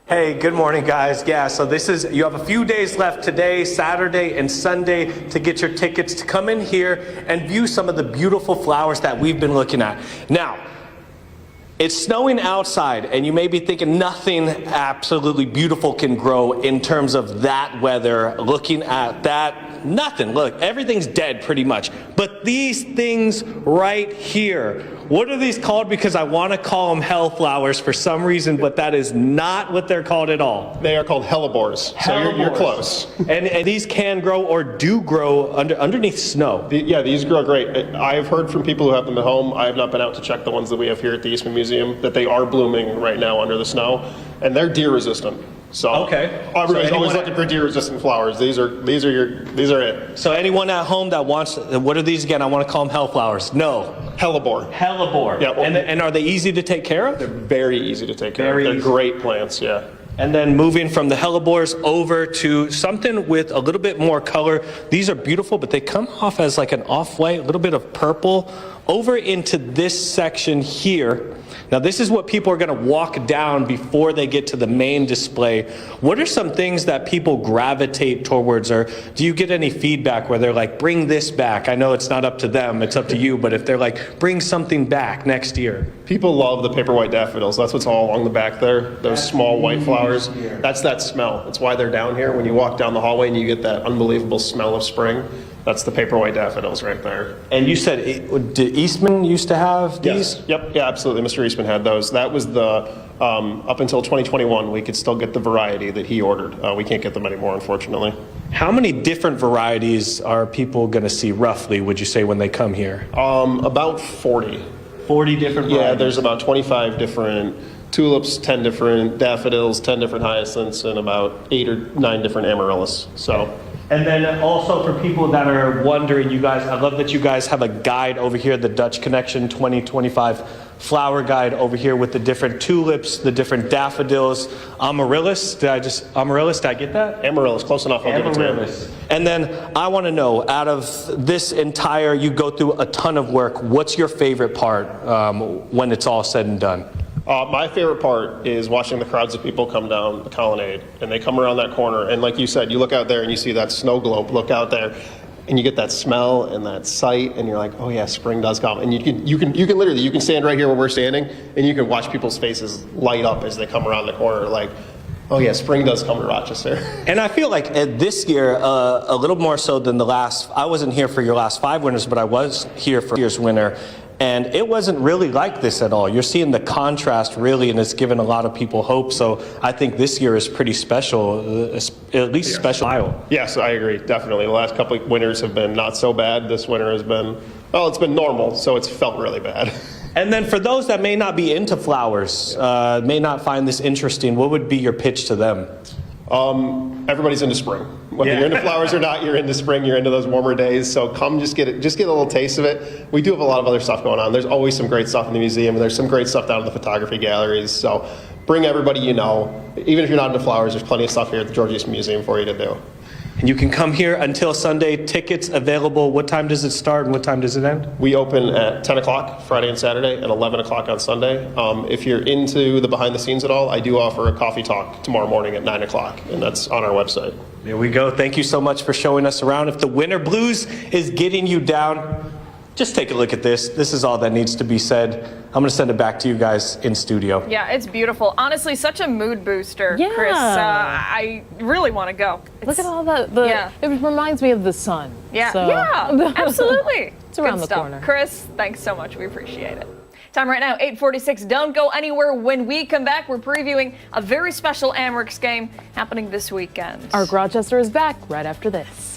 Hey, good morning, guys. Yeah, so you have a few days left today, Saturday and Sunday, to get your tickets to come in here and view some of the beautiful flowers that we've been looking at. Now, it's snowing outside, and you may be thinking nothing absolutely beautiful can grow in terms of that weather. Looking at that, nothing. Look, everything's dead pretty much. But these things right here, what are these called? Because I want to call them hellflowers for some reason, but that is not what they're called at all. They are called hellebores. So you're close. And these can grow or do grow underneath snow. Yeah, these grow great. I've heard from people who have them at home. I have not been out to check the ones that we have here at the Eastman Museum, that they are blooming right now under the snow, and they're deer resistant. So everybody's always looking for deer resistant flowers. These are it. So anyone at home that wants, what are these again? I want to call them hellflowers. No. Hellebore. Hellebore. Yeah. Well, and are they easy to take care of? They're very easy to take care of. They're great plants, yeah. And then moving from the hellebores over to something with a little bit more color. These are beautiful, but they come off as like an off-white, a little bit of purple. Over into this section here. Now this is what people are going to walk down before they get to the main display. What are some things that people gravitate towards, or do you get any feedback where they're like, bring this back? I know it's not up to them, it's up to you, but if they're like, bring something back next year. People love the paper white daffodils. That's what's all along the back there. Those small white flowers. That's that smell. That's why they're down here. When you walk down the hallway and you get that unbelievable smell of spring, that's the paper white daffodils right there. And you said, did Eastman used to have these? Yes. Yep. Yeah, absolutely. Mr. Eastman had those. That was the, up until 2021, we could still get the variety that he ordered. We can't get them anymore, unfortunately. How many different varieties are people going to see roughly, would you say, when they come here? About 40. 40 different varieties? Yeah, there's about 25 different tulips, 10 different daffodils, 10 different hyacinths, and about 8 or 9 different amaryllis. So. And then also for people that are wondering, you guys, I love that you guys have a guide over here, the Dutch Connection 2025 flower guide over here with the different tulips, the different daffodils, amaryllis. Did I get that? Amaryllis, close enough. Amaryllis. And then I want to know, out of this entire, you go through a ton of work, what's your favorite part when it's all said and done? My favorite part is watching the crowds of people come down the colonnade, and they come around that corner, and like you said, you look out there and you see that snow globe, look out there, and you get that smell and that sight, and you're like, oh yeah, spring does come. And you can literally stand right here where we're standing, and you can watch people's faces light up as they come around the corner, like, oh yeah, spring does come to Rochester. And I feel like this year, a little more so than the last, I wasn't here for your last 5 winters, but I was here for year's winter. And it wasn't really like this at all. You're seeing the contrast really, and it's given a lot of people hope. So I think this year is pretty special, at least special. Yes, I agree, definitely. The last couple of winters have been not so bad. This winter has been, well, it's been normal, so it's felt really bad. And then for those that may not be into flowers, may not find this interesting, what would be your pitch to them? Everybody's into spring. Whether you're into flowers or not, you're into spring, you're into those warmer days. So come just get a little taste of it. We do have a lot of other stuff going on. There's always some great stuff in the museum, and there's some great stuff down in the photography galleries. So bring everybody you know. Even if you're not into flowers, there's plenty of stuff here at the George Eastman Museum for you to do. And you can come here until Sunday. Tickets available. What time does it start and what time does it end? We open at 10 o'clock Friday and Saturday and 11 o'clock on Sunday. If you're into the behind the scenes at all, I do offer a coffee talk tomorrow morning at 9 o'clock, and that's on our website. There we go. Thank you so much for showing us around. If the winter blues is getting you down, just take a look at this. This is all that needs to be said. I'm going to send it back to you guys in studio. Yeah, it's beautiful. Honestly, such a mood booster, Yeah. Chris. I really want to go. Look at all that. It reminds me of the sun. Yeah, So. yeah, absolutely. It's around Good the stuff. corner. Chris, thanks so much. We appreciate it. Time right now, 8:46. Don't go anywhere. When we come back, we're previewing a very special Amherst game happening this weekend. Our Rochester is back right after this.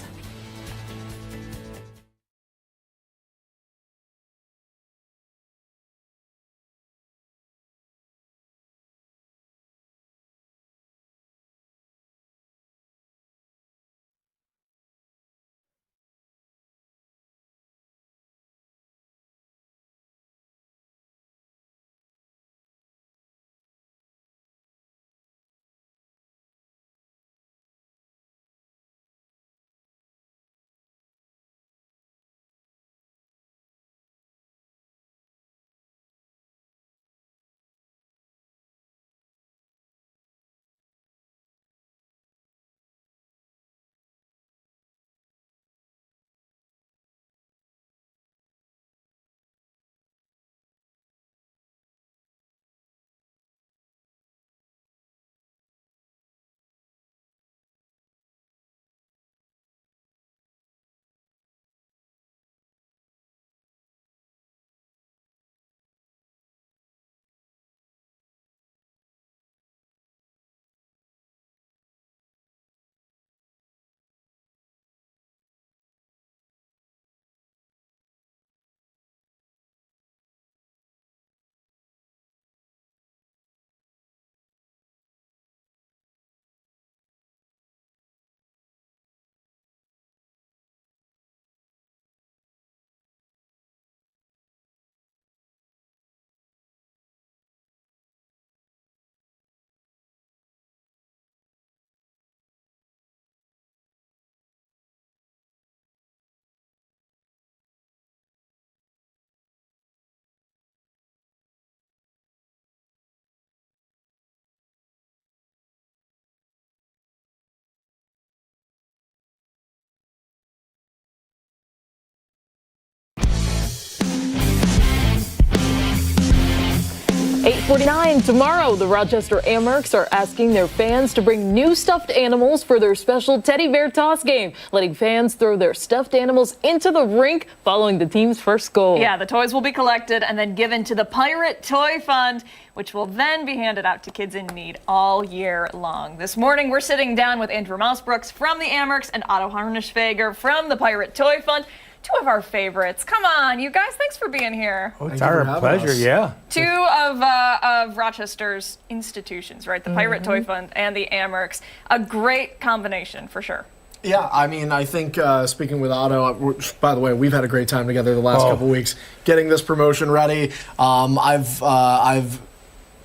8:49 tomorrow, the Rochester Amherst are asking their fans to bring new stuffed animals for their special teddy bear toss game, letting fans throw their stuffed animals into the rink following the team's first goal. Yeah, the toys will be collected and then given to the Pirate Toy Fund, which will then be handed out to kids in need all year long. This morning, we're sitting down with Andrew Mousbrooks from the Amherst and Otto Harnischfeger from the Pirate Toy Fund. Two of our favorites. Come on, you guys. Thanks for being here. Oh, it's our pleasure, yeah. Two of Rochester's institutions, right? The Pirate Toy Fund and the Amherst. A great combination, for sure. Yeah, I mean, I think speaking with Otto, by the way, we've had a great time together the last couple weeks getting this promotion ready. I've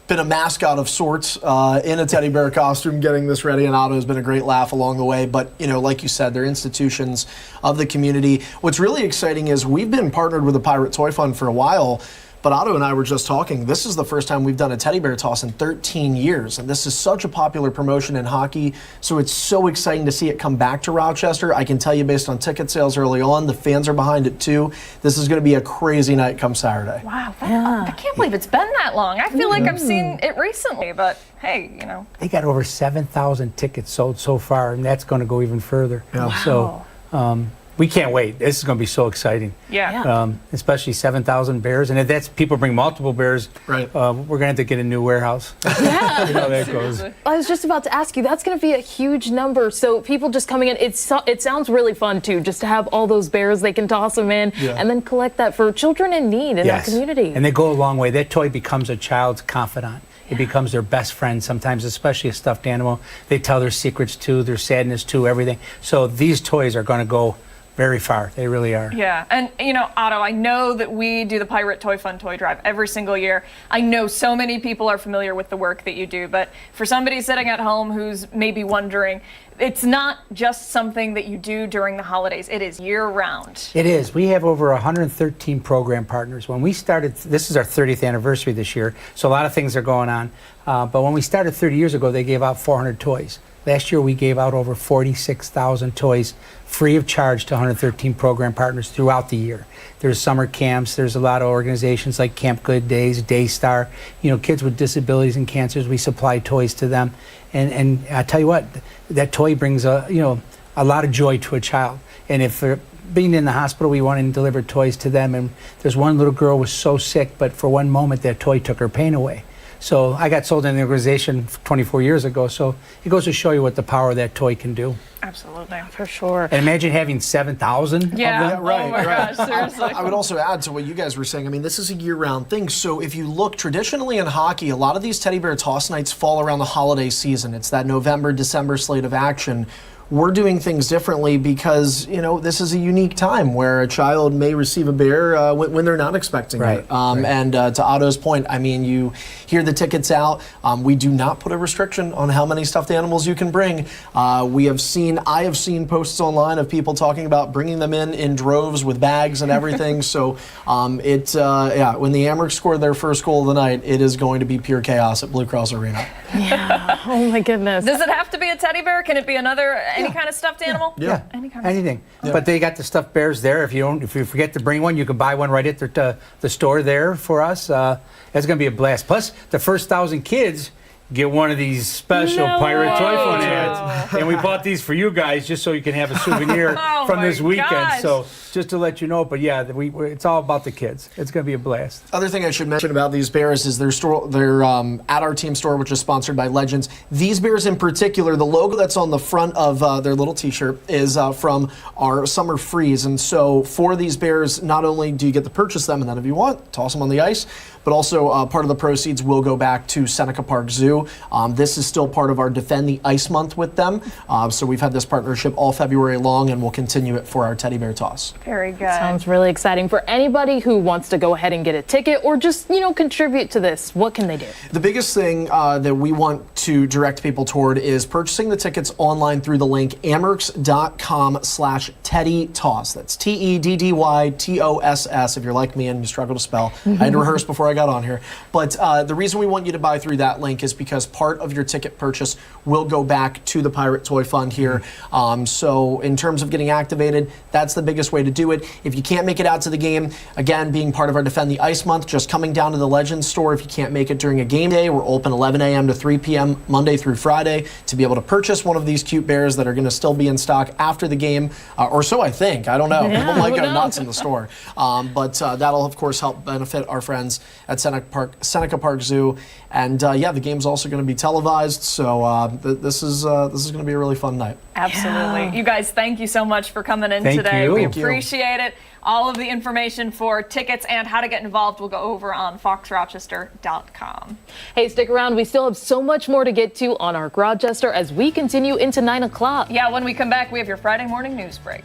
been a mascot of sorts in a teddy bear costume getting this ready, and Otto has been a great laugh along the way. But, you know, like you said, they're institutions of the community. What's really exciting is we've been partnered with the Pirate Toy Fund for a while, but Otto and I were just talking. This is the first time we've done a teddy bear toss in 13 years, and this is such a popular promotion in hockey, so it's so exciting to see it come back to Rochester. I can tell you based on ticket sales early on, the fans are behind it too. This is going to be a crazy night come Saturday. Wow, I can't believe it's been that long. I feel like I've seen it recently, but hey, you know. They got over 7,000 tickets sold so far, and that's going to go even further. Yeah. Wow. So we can't wait. This is going to be so exciting. Yeah. Especially 7,000 bears, and if that's people bring multiple bears, Right. we're going to have to get a new warehouse. Yeah. You know how that goes. I was just about to ask you, that's going to be a huge number. So people just coming in, it sounds really fun too, just to have all those bears, they can toss them in and then collect that for children in need in that community. And they go a long way. That toy becomes a child's confidant. It becomes their best friend sometimes, especially a stuffed animal. They tell their secrets too, their sadness too, everything. So these toys are going to go very far. They really are. Yeah, and you know, Otto, I know that we do the Pirate Toy Fund toy drive every single year. I know so many people are familiar with the work that you do, but for somebody sitting at home who's maybe wondering, it's not just something that you do during the holidays. It is year-round. It is. We have over 113 program partners. When we started, this is our 30th anniversary this year, so a lot of things are going on. But when we started 30 years ago, they gave out 400 toys. Last year, we gave out over 46,000 toys free of charge to 113 program partners throughout the year. There's summer camps. There's a lot of organizations like Camp Good Days, Daystar. You know, kids with disabilities and cancers, we supply toys to them. And I tell you what, that toy brings a lot of joy to a child. And if they're being in the hospital, we went and delivered toys to them. And there's one little girl who was so sick, but for one moment, that toy took her pain away. So I got sold in the organization 24 years ago, so it goes to show you what the power of that toy can do. Absolutely. For sure. And imagine having 7,000 Yeah, of them. oh my gosh, seriously. I would also add to what you guys were saying. I mean, this is a year-round thing. So if you look traditionally in hockey, a lot of these teddy bear toss nights fall around the holiday season. It's that November, December slate of action. We're doing things differently because, you know, this is a unique time where a child may receive a bear when they're not expecting it. And to Otto's point, I mean, you hear the tickets out. We do not put a restriction on how many stuffed animals you can bring. I have seen posts online of people talking about bringing them in droves with bags and everything. So when the Amherst scored their first goal of the night, it is going to be pure chaos at Blue Cross Arena. Yeah. Oh my goodness. Does it have to be a teddy bear? Can it be any kind of stuffed animal? Yeah, Any kind of anything. But they got the stuffed bears there. If you forget to bring one, you can buy one right at the store there for us. That's going to be a blast. Plus, the first 1,000 kids get one of these special Pirate Toy Fund ads. And we bought these for you guys just so you can have a souvenir from this weekend. Gosh. So just to let you know, but yeah, it's all about the kids. It's going to be a blast. Other thing I should mention about these bears is they're at our team store, which is sponsored by Legends. These bears in particular, the logo that's on the front of their little t-shirt is from our summer freeze. And so for these bears, not only do you get to purchase them, and then if you want, toss them on the ice, but also part of the proceeds will go back to Seneca Park Zoo. This is still part of our Defend the Ice Month with them. So we've had this partnership all February long, and we'll continue it for our teddy bear toss. Very good. Sounds really exciting. For anybody who wants to go ahead and get a ticket or just, contribute to this, what can they do? The biggest thing that we want to direct people toward is purchasing the tickets online through the link amerks.com/TeddyToss. That's TEDDYTOSS if you're like me and you struggle to spell. I had to rehearse before I got on here. But the reason we want you to buy through that link is because part of your ticket purchase will go back to the Pirate Toy Fund here. So in terms of getting activated, that's the biggest way to do it. If you can't make it out to the game, again, being part of our Defend the Ice month, just coming down to the Legends store. If you can't make it during a game day, we're open 11 a.m. to 3 p.m. Monday through Friday to be able to purchase one of these cute bears that are going to still be in stock after the game, or so I think. I don't know. Yeah, people might who go knows? nuts in the store. But that'll, of course, help benefit our friends at Seneca Park Zoo. And yeah, the game's also going to be televised, so this is going to be a really fun night. Absolutely. Yeah. You guys, thank you so much for coming in Thank today. you. We Thank you. appreciate it. All of the information for tickets and how to get involved will go over on foxrochester.com. Hey, stick around. We still have so much more to get to on Arc Rochester as we continue into 9 o'clock. Yeah, when we come back, we have your Friday morning news break.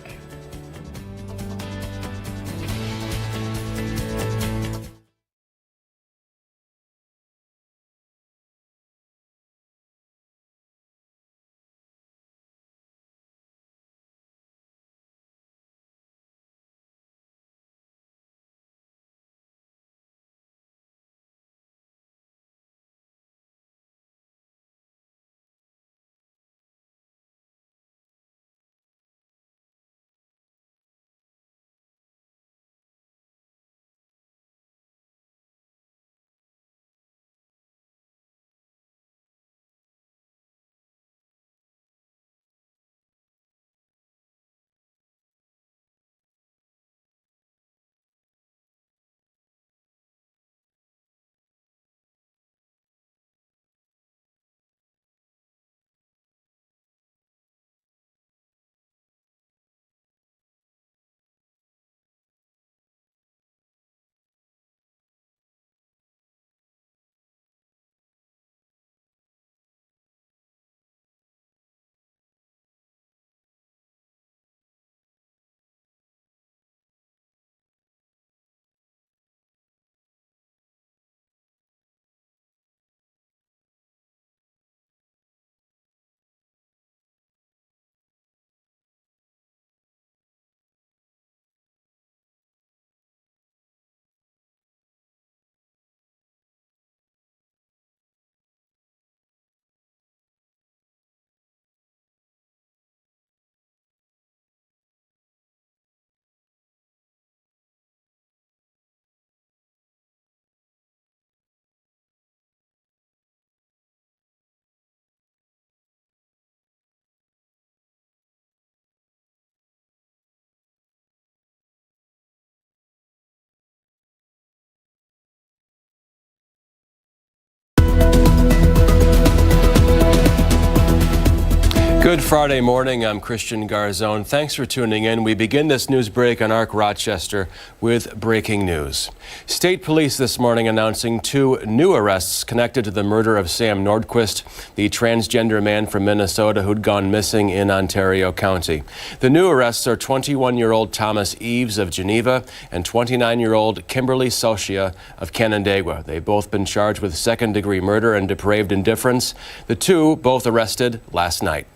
Good Friday morning. I'm Christian Garzone. Thanks for tuning in. We begin this news break on Arc Rochester with breaking news. State police this morning announcing 2 new arrests connected to the murder of Sam Nordquist, the transgender man from Minnesota who'd gone missing in Ontario County. The new arrests are 21-year-old Thomas Eves of Geneva and 29-year-old Kimberly Socia of Canandaigua. They've both been charged with second-degree murder and depraved indifference. The 2 both arrested last night.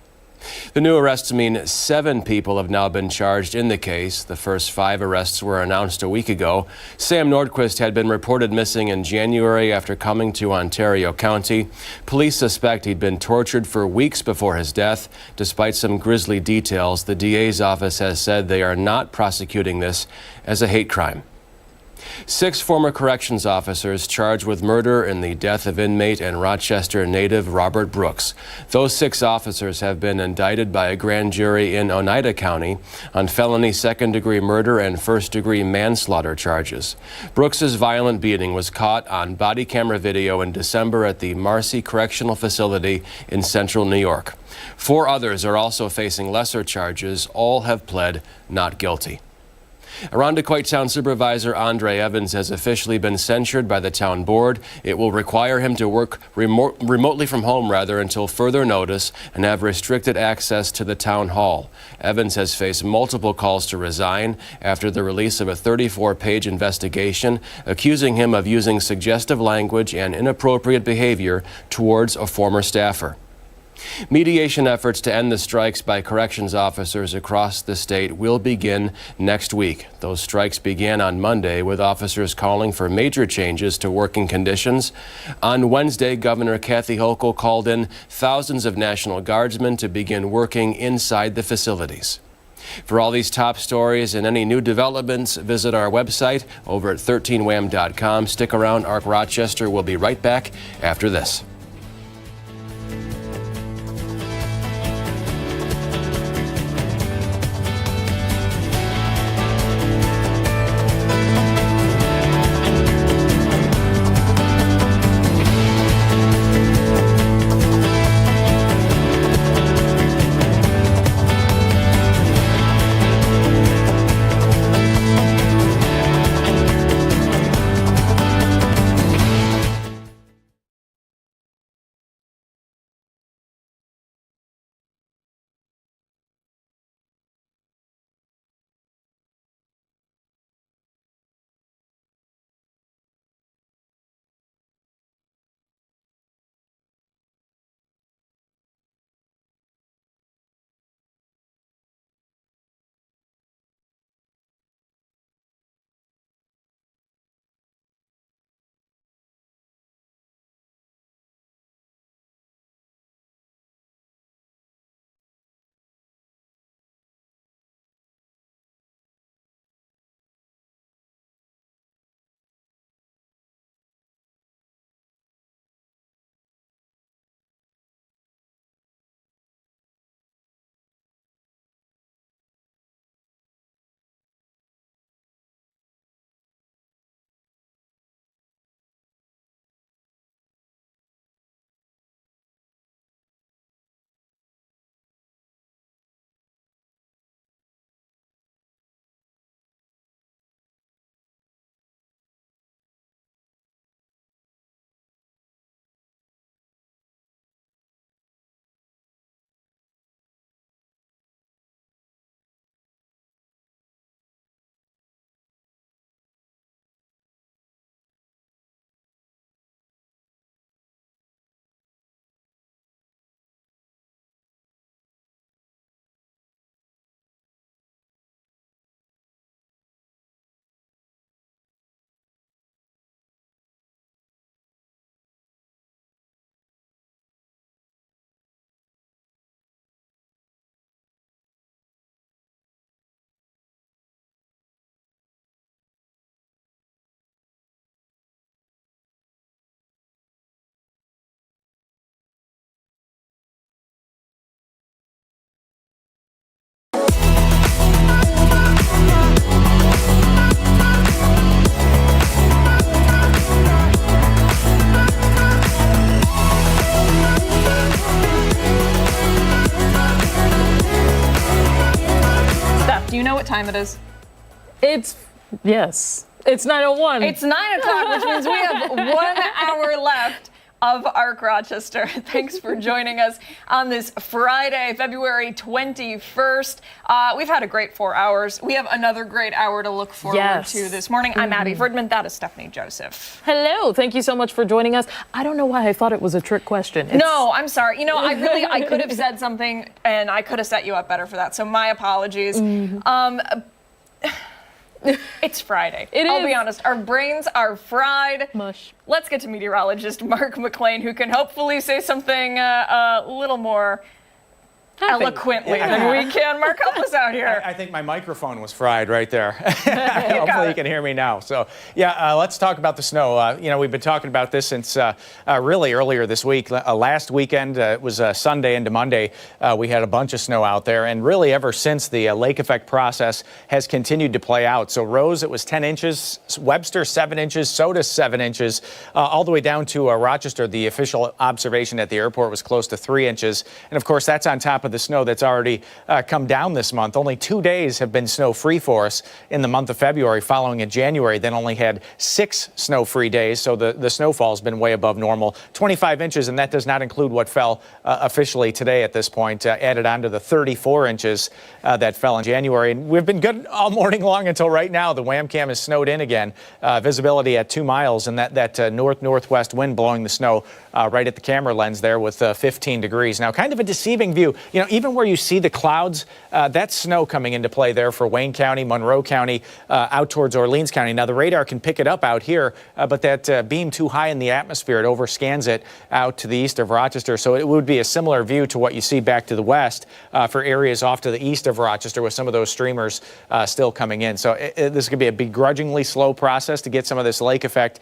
The new arrests mean 7 people have now been charged in the case. The first 5 arrests were announced a week ago. Sam Nordquist had been reported missing in January after coming to Ontario County. Police suspect he'd been tortured for weeks before his death. Despite some grisly details, the DA's office has said they are not prosecuting this as a hate crime. 6 former corrections officers charged with murder in the death of inmate and Rochester native Robert Brooks. Those 6 officers have been indicted by a grand jury in Oneida County on felony second-degree murder and first-degree manslaughter charges. Brooks's violent beating was caught on body camera video in December at the Marcy Correctional Facility in central New York. 4 others are also facing lesser charges. All have pled not guilty. Irondequoit Town Supervisor Andre Evans has officially been censured by the town board. It will require him to work remotely from home until further notice and have restricted access to the town hall. Evans has faced multiple calls to resign after the release of a 34-page investigation accusing him of using suggestive language and inappropriate behavior towards a former staffer. Mediation efforts to end the strikes by corrections officers across the state will begin next week. Those strikes began on Monday with officers calling for major changes to working conditions. On Wednesday, Governor Kathy Hochul called in thousands of National Guardsmen to begin working inside the facilities. For all these top stories and any new developments, visit our website over at 13wham.com. Stick around. Ark Rochester will be right back after this. Do you know what time it is? Yes. It's 9:01. It's 9 o'clock, which means we have 1 hour left of Ark Rochester. Thanks for joining us on this Friday, February 21st. We've had a great 4 hours. We have another great hour to look forward to this morning. I'm Abby Fridman. That is Stephanie Joseph. Hello. Thank you so much for joining us. I don't know why I thought it was a trick question. No, I'm sorry. You know, I could have said something and I could have set you up better for that. So my apologies. It's Friday. I'll be honest. Our brains are fried. Mush. Let's get to meteorologist Mark McLean, who can hopefully say something a little more eloquently than we can. Mark, help us out here. I think my microphone was fried right there. Hopefully you can hear me now. So, let's talk about the snow. We've been talking about this since really earlier this week. Last weekend, it was Sunday into Monday, we had a bunch of snow out there. And really ever since, the lake effect process has continued to play out. So Rose, it was 10 inches, Webster 7 inches, Soda 7 inches, all the way down to Rochester. The official observation at the airport was close to 3 inches. And of course, that's on top top of the snow that's already come down this month. Only 2 days have been snow-free for us in the month of February, following in January, then only had 6 snow-free days. So the snowfall has been way above normal. 25 inches, and that does not include what fell officially today at this point, added on to the 34 inches that fell in January. And we've been good all morning long until right now. The Wham Cam is snowed in again. Visibility at 2 miles, and that north-northwest wind blowing the snow right at the camera lens there with 15 degrees. Now, kind of a deceiving view. You know, even where you see the clouds, that's snow coming into play there for Wayne County, Monroe County, out towards Orleans County. Now, the radar can pick it up out here, but that beam too high in the atmosphere, it overscans it out to the east of Rochester. So it would be a similar view to what you see back to the west for areas off to the east of Rochester, with some of those streamers still coming in. So this could be a begrudgingly slow process to get some of this lake effect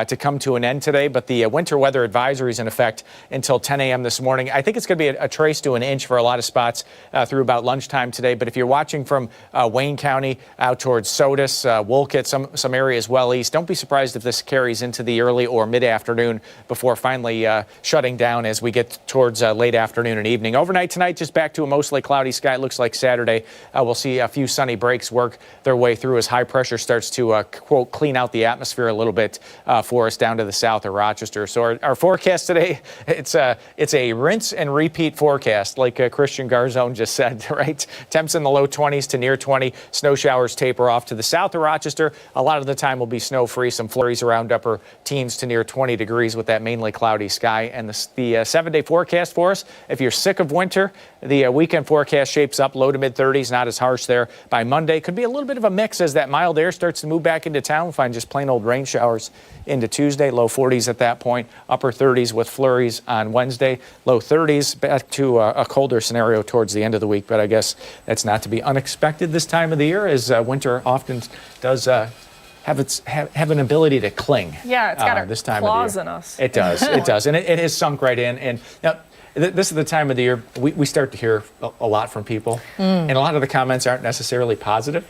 to come to an end today. But the winter weather advisory is in effect until 10 a.m. this morning. I think it's going to be a trace to an inch for a lot of spots through about lunchtime today. But if you're watching from Wayne County out towards Sodus, Wolcott, some areas well east, don't be surprised if this carries into the early or mid-afternoon before finally shutting down as we get towards late afternoon and evening. Overnight tonight, just back to a mostly cloudy sky. It looks like Saturday we'll see a few sunny breaks work their way through as high pressure starts to, quote, clean out the atmosphere a little bit for us down to the south of Rochester. So our forecast today, it's a rinse and repeat forecast, like Christian Garzone just said, right? Temps in the low 20s to near 20. Snow showers taper off to the south of Rochester. A lot of the time will be snow-free. Some flurries around upper teens to near 20 degrees with that mainly cloudy sky. And the 7-day forecast for us, if you're sick of winter, the weekend forecast shapes up low to mid 30s, not as harsh there. By Monday, could be a little bit of a mix as that mild air starts to move back into town. We'll find just plain old rain showers into Tuesday, low 40s at that point, upper 30s with flurries on Wednesday, low 30s, back to a colder scenario towards the end of the week. But I guess that's not to be unexpected this time of the year, as winter often does have an ability to cling. Yeah, it's got this time claws of the year. in us. It does, it does, and it has sunk right in. And now, this is the time of the year we start to hear a lot from people, and a lot of the comments aren't necessarily positive.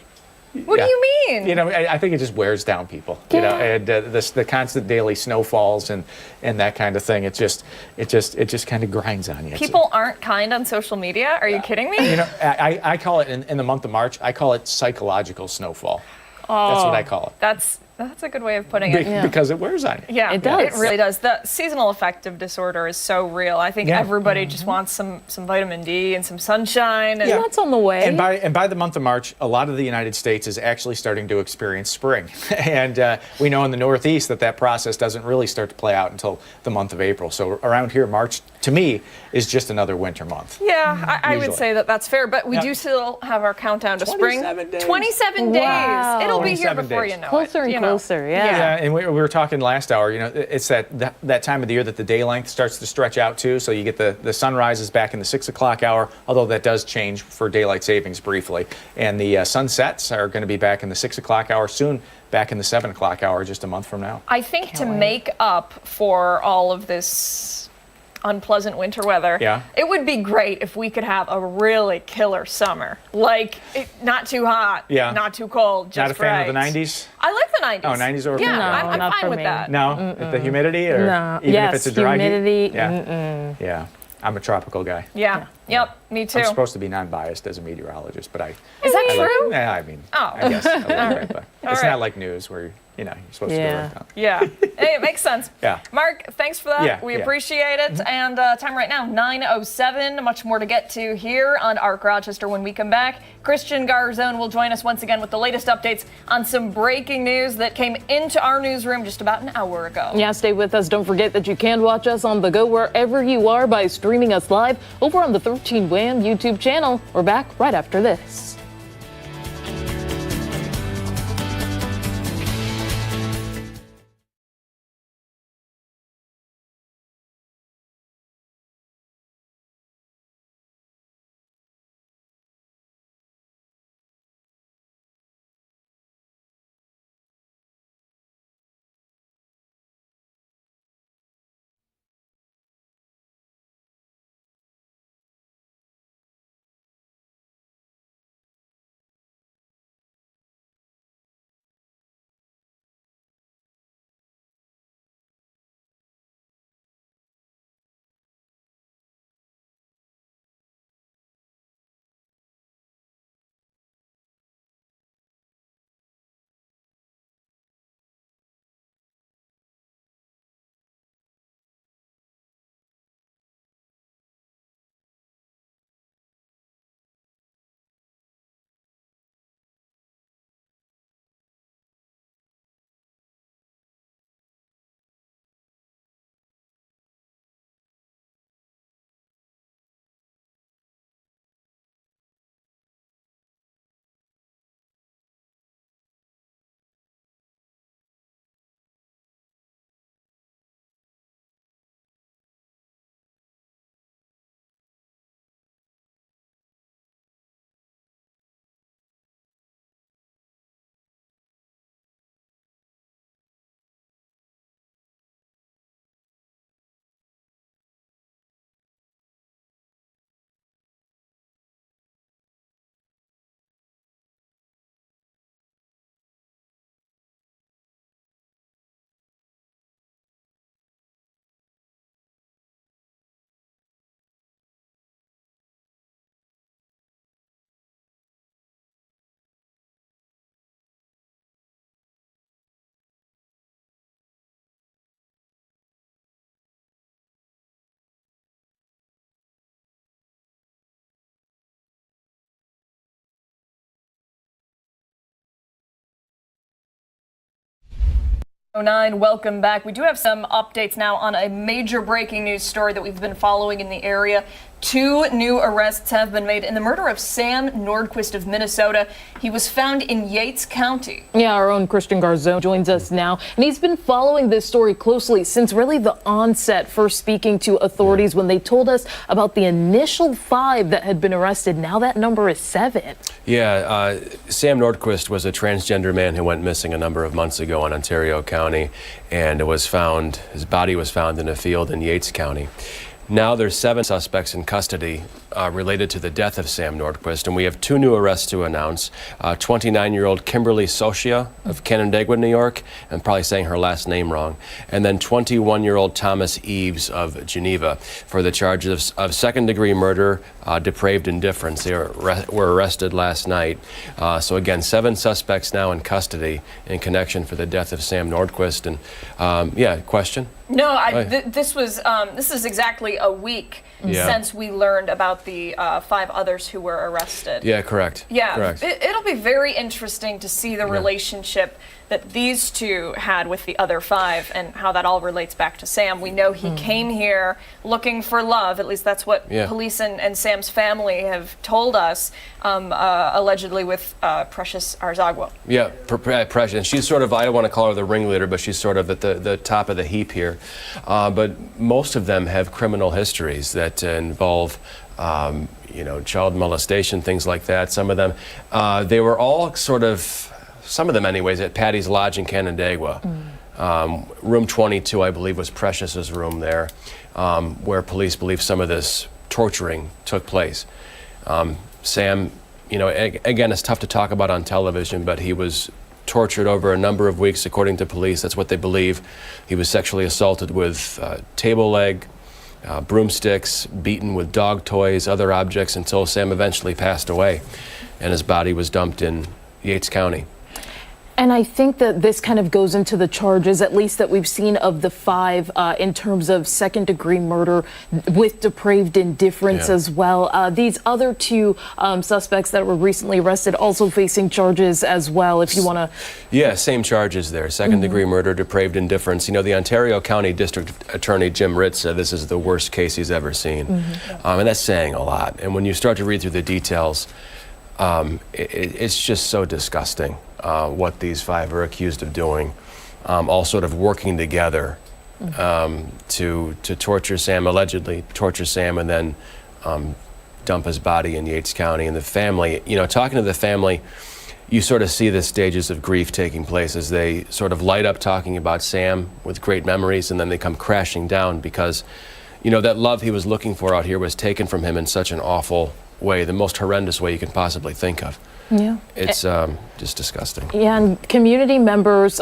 What do you mean? You know, I think it just wears down people. You know, and the constant daily snowfalls and that kind of thing. It just kind of grinds on you. People aren't kind on social media. Are you kidding me? You know, I call it in the month of March. I call it psychological snowfall. That's what I call it. That's a good way of putting it. Because it wears on you. Yeah, it does. It really does. The seasonal affective disorder is so real. I think everybody just wants some vitamin D and some sunshine. And That's on the way. And by the month of March, a lot of the United States is actually starting to experience spring. And we know in the Northeast that process doesn't really start to play out until the month of April. So around here, March, to me, is just another winter month. Yeah, I would Usually. say that's fair. But we do still have our countdown to spring. 27 days. 27 days. Wow. It'll be here 27 before days. you know Closer it. and you know. closer, Yeah, yeah. and we were talking last hour, you know, it's that time of the year that the day length starts to stretch out too. So you get the sunrises back in the 6 o'clock hour, although that does change for daylight savings briefly. And the sunsets are going to be back in the 6 o'clock hour soon, back in the 7 o'clock hour just a month from now. I think to make up for all of this unpleasant winter weather, it would be great if we could have a really killer summer. Like, not too hot, not too cold, just Not a fan right. of the 90s? I like the 90s. Oh, 90s over? Yeah, No, I'm not fine for with me. that. No? The humidity? Or No. even if it's a dry humidity. heat? Yeah. Yeah. I'm a tropical guy. Yeah. Yep. Me too. I'm supposed to be non-biased as a meteorologist, but Is that true? Yeah, I mean, Oh. I guess a little bit, but it's right. not like news where you're supposed to go right down. Yeah. Hey, it makes sense. Yeah. Mark, thanks for that. Yeah, We yeah. appreciate it. And time right now, 9:07. Much more to get to here on Arc Rochester when we come back. Christian Garzone will join us once again with the latest updates on some breaking news that came into our newsroom just about an hour ago. Yeah, stay with us. Don't forget that you can watch us on the go wherever you are by streaming us live over on the 13 Wham YouTube channel. We're back right after this. 9, welcome back. We do have some updates now on a major breaking news story that we've been following in the area. 2 new arrests have been made in the murder of Sam Nordquist of Minnesota. He was found in Yates County. Yeah, our own Christian Garzone joins us now, and he's been following this story closely since really the onset, first speaking to authorities when they told us about the initial 5 that had been arrested. Now that number is 7. Yeah, Sam Nordquist was a transgender man who went missing a number of months ago in Ontario County, and his body was found in a field in Yates County. Now there's 7 suspects in custody related to the death of Sam Nordquist, and we have 2 new arrests to announce. 29-year-old Kimberly Socia of Canandaigua, New York, I'm probably saying her last name wrong, and then 21-year-old Thomas Eves of Geneva for the charges of second-degree murder, depraved indifference. They were arrested last night. So again, 7 suspects now in custody in connection for the death of Sam Nordquist. And yeah, question? No, this is exactly a week since we learned about the 5 others who were arrested. Yeah, correct. Yeah, correct. It'll be very interesting to see the relationship that these 2 had with the other 5 and how that all relates back to Sam. We know he came here looking for love. At least that's what police and Sam's family have told us, allegedly with Precious Arzagua. Yeah, Precious. And she's sort of, I don't want to call her the ringleader, but she's sort of at the top of the heap here. But most of them have criminal histories that involve child molestation, things like that. Some of them, they were all sort of, some of them anyways, at Patty's Lodge in Canandaigua. Room 22, I believe, was Precious's room there, where police believe some of this torturing took place. Sam, again, it's tough to talk about on television, but he was tortured over a number of weeks, according to police. That's what they believe. He was sexually assaulted with table leg, broomsticks, beaten with dog toys, other objects, until Sam eventually passed away, and his body was dumped in Yates County. And I think that this kind of goes into the charges, at least that we've seen of the 5, in terms of second-degree murder with depraved indifference as well. These other 2 suspects that were recently arrested also facing charges as well, if you want to... Yeah, same charges there. Second-degree murder, depraved indifference. The Ontario County District Attorney Jim Ritz said this is the worst case he's ever seen. And that's saying a lot. And when you start to read through the details, it's just so disgusting. What these 5 are accused of doing, all sort of working together to torture Sam, allegedly torture Sam, and then dump his body in Yates County. And the family, talking to the family, you sort of see the stages of grief taking place as they sort of light up talking about Sam with great memories, and then they come crashing down because, that love he was looking for out here was taken from him in such an awful way, the most horrendous way you can possibly think of. Yeah. It's just disgusting. Yeah, and community members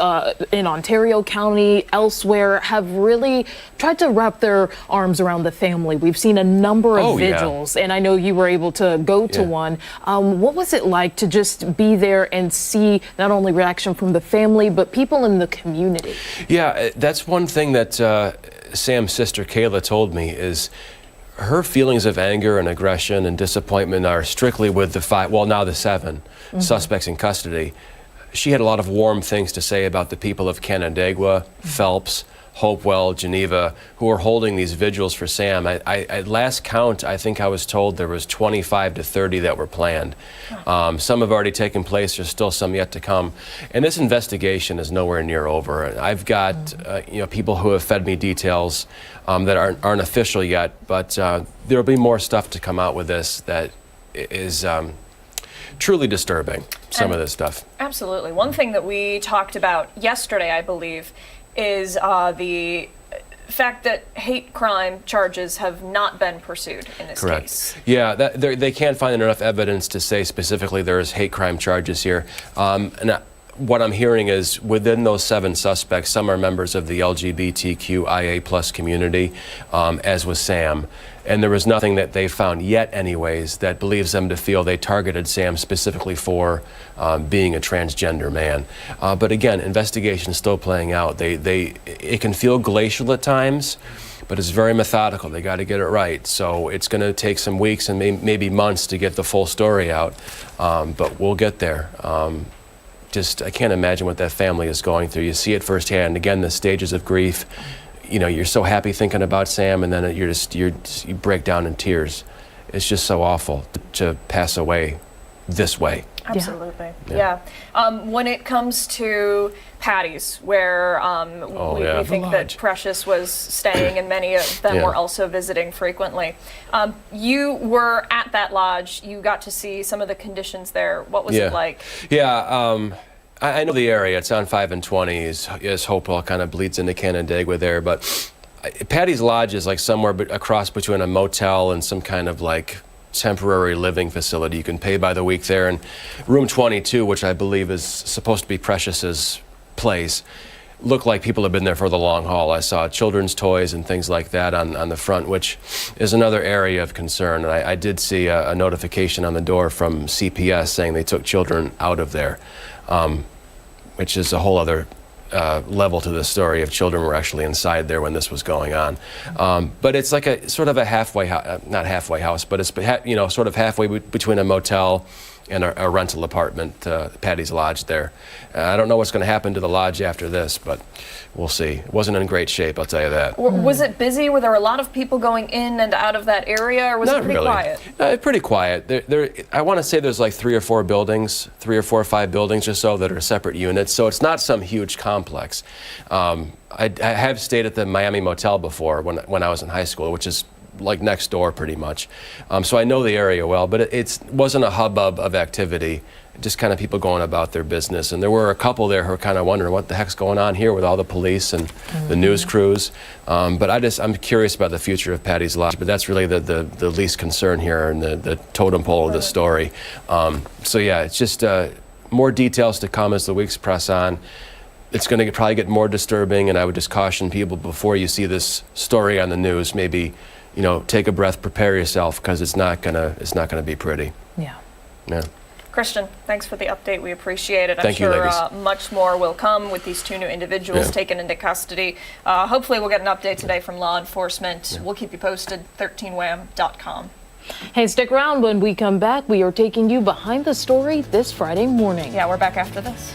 in Ontario County, elsewhere, have really tried to wrap their arms around the family. We've seen a number of vigils, and I know you were able to go to one. What was it like to just be there and see not only reaction from the family, but people in the community? Yeah, that's one thing that Sam's sister Kayla told me is her feelings of anger and aggression and disappointment are strictly with the 5, well, now the 7 suspects in custody. She had a lot of warm things to say about the people of Canandaigua, Phelps, Hopewell, Geneva, who are holding these vigils for Sam. At last count, I think I was told there was 25 to 30 that were planned. Some have already taken place. There's still some yet to come. And this investigation is nowhere near over. I've got people who have fed me details that aren't official yet, but there'll be more stuff to come out with this that is truly disturbing, some of this stuff. Absolutely. One thing that we talked about yesterday, I believe, is the fact that hate crime charges have not been pursued in this case. Yeah, they can't find enough evidence to say specifically there's hate crime charges here. And what I'm hearing is within those 7 suspects, some are members of the LGBTQIA+ community, as was Sam. And there was nothing that they found yet anyways that believes them to feel they targeted Sam specifically for being a transgender man. But again, investigation is still playing out. It can feel glacial at times, but it's very methodical. They got to get it right. So it's going to take some weeks and maybe months to get the full story out, but we'll get there. I can't imagine what that family is going through. You see it firsthand. Again, the stages of grief. You know, you're so happy thinking about Sam, and then you break down in tears. It's just so awful to pass away this way. Absolutely. Yeah. When it comes to Patty's, where we think that Precious was staying and many of them were also visiting frequently, you were at that lodge. You got to see some of the conditions there. What was it like? Yeah. I know the area. It's on 5 and 20. Is Hopewell kind of bleeds into Canandaigua there, but Patty's Lodge is like somewhere across between a motel and some kind of like temporary living facility. You can pay by the week there. And room 22, which I believe is supposed to be Precious's place, looked like people have been there for the long haul. I saw children's toys and things like that on the front, which is another area of concern. And I did see a notification on the door from CPS saying they took children out of there, which is a whole other level to the story if children were actually inside there when this was going on. But it's like a sort of a halfway, not halfway house, but it's sort of halfway between a motel and a rental apartment, Patty's Lodge there. I don't know what's going to happen to the lodge after this, but we'll see. It wasn't in great shape, I'll tell you that. Was it busy? Were there a lot of people going in and out of that area, or was it pretty quiet? Pretty quiet. I want to say there's like 3 or 4 or 5 buildings or so that are separate units, so it's not some huge complex. I have stayed at the Miami Motel before when I was in high school, which is like next door pretty much. So I know the area well, but it wasn't a hubbub of activity, just kind of people going about their business. And there were a couple there who were kind of wondering what the heck's going on here with all the police and the news crews. But I'm curious about the future of Patty's Lodge, but that's really the least concern here and the totem pole of the story. So yeah, it's just more details to come as the weeks press on. It's going to probably get more disturbing, and I would just caution people before you see this story on the news, maybe take a breath, prepare yourself, because it's not gonna be pretty. Yeah. Christian, thanks for the update. We appreciate it. Thank you, ladies. Much more will come with these 2 new individuals taken into custody. Hopefully we'll get an update today from law enforcement. We'll keep you posted. 13wham.com. Hey, stick around. When we come back, we are taking you behind the story this Friday morning. Yeah, we're back after this.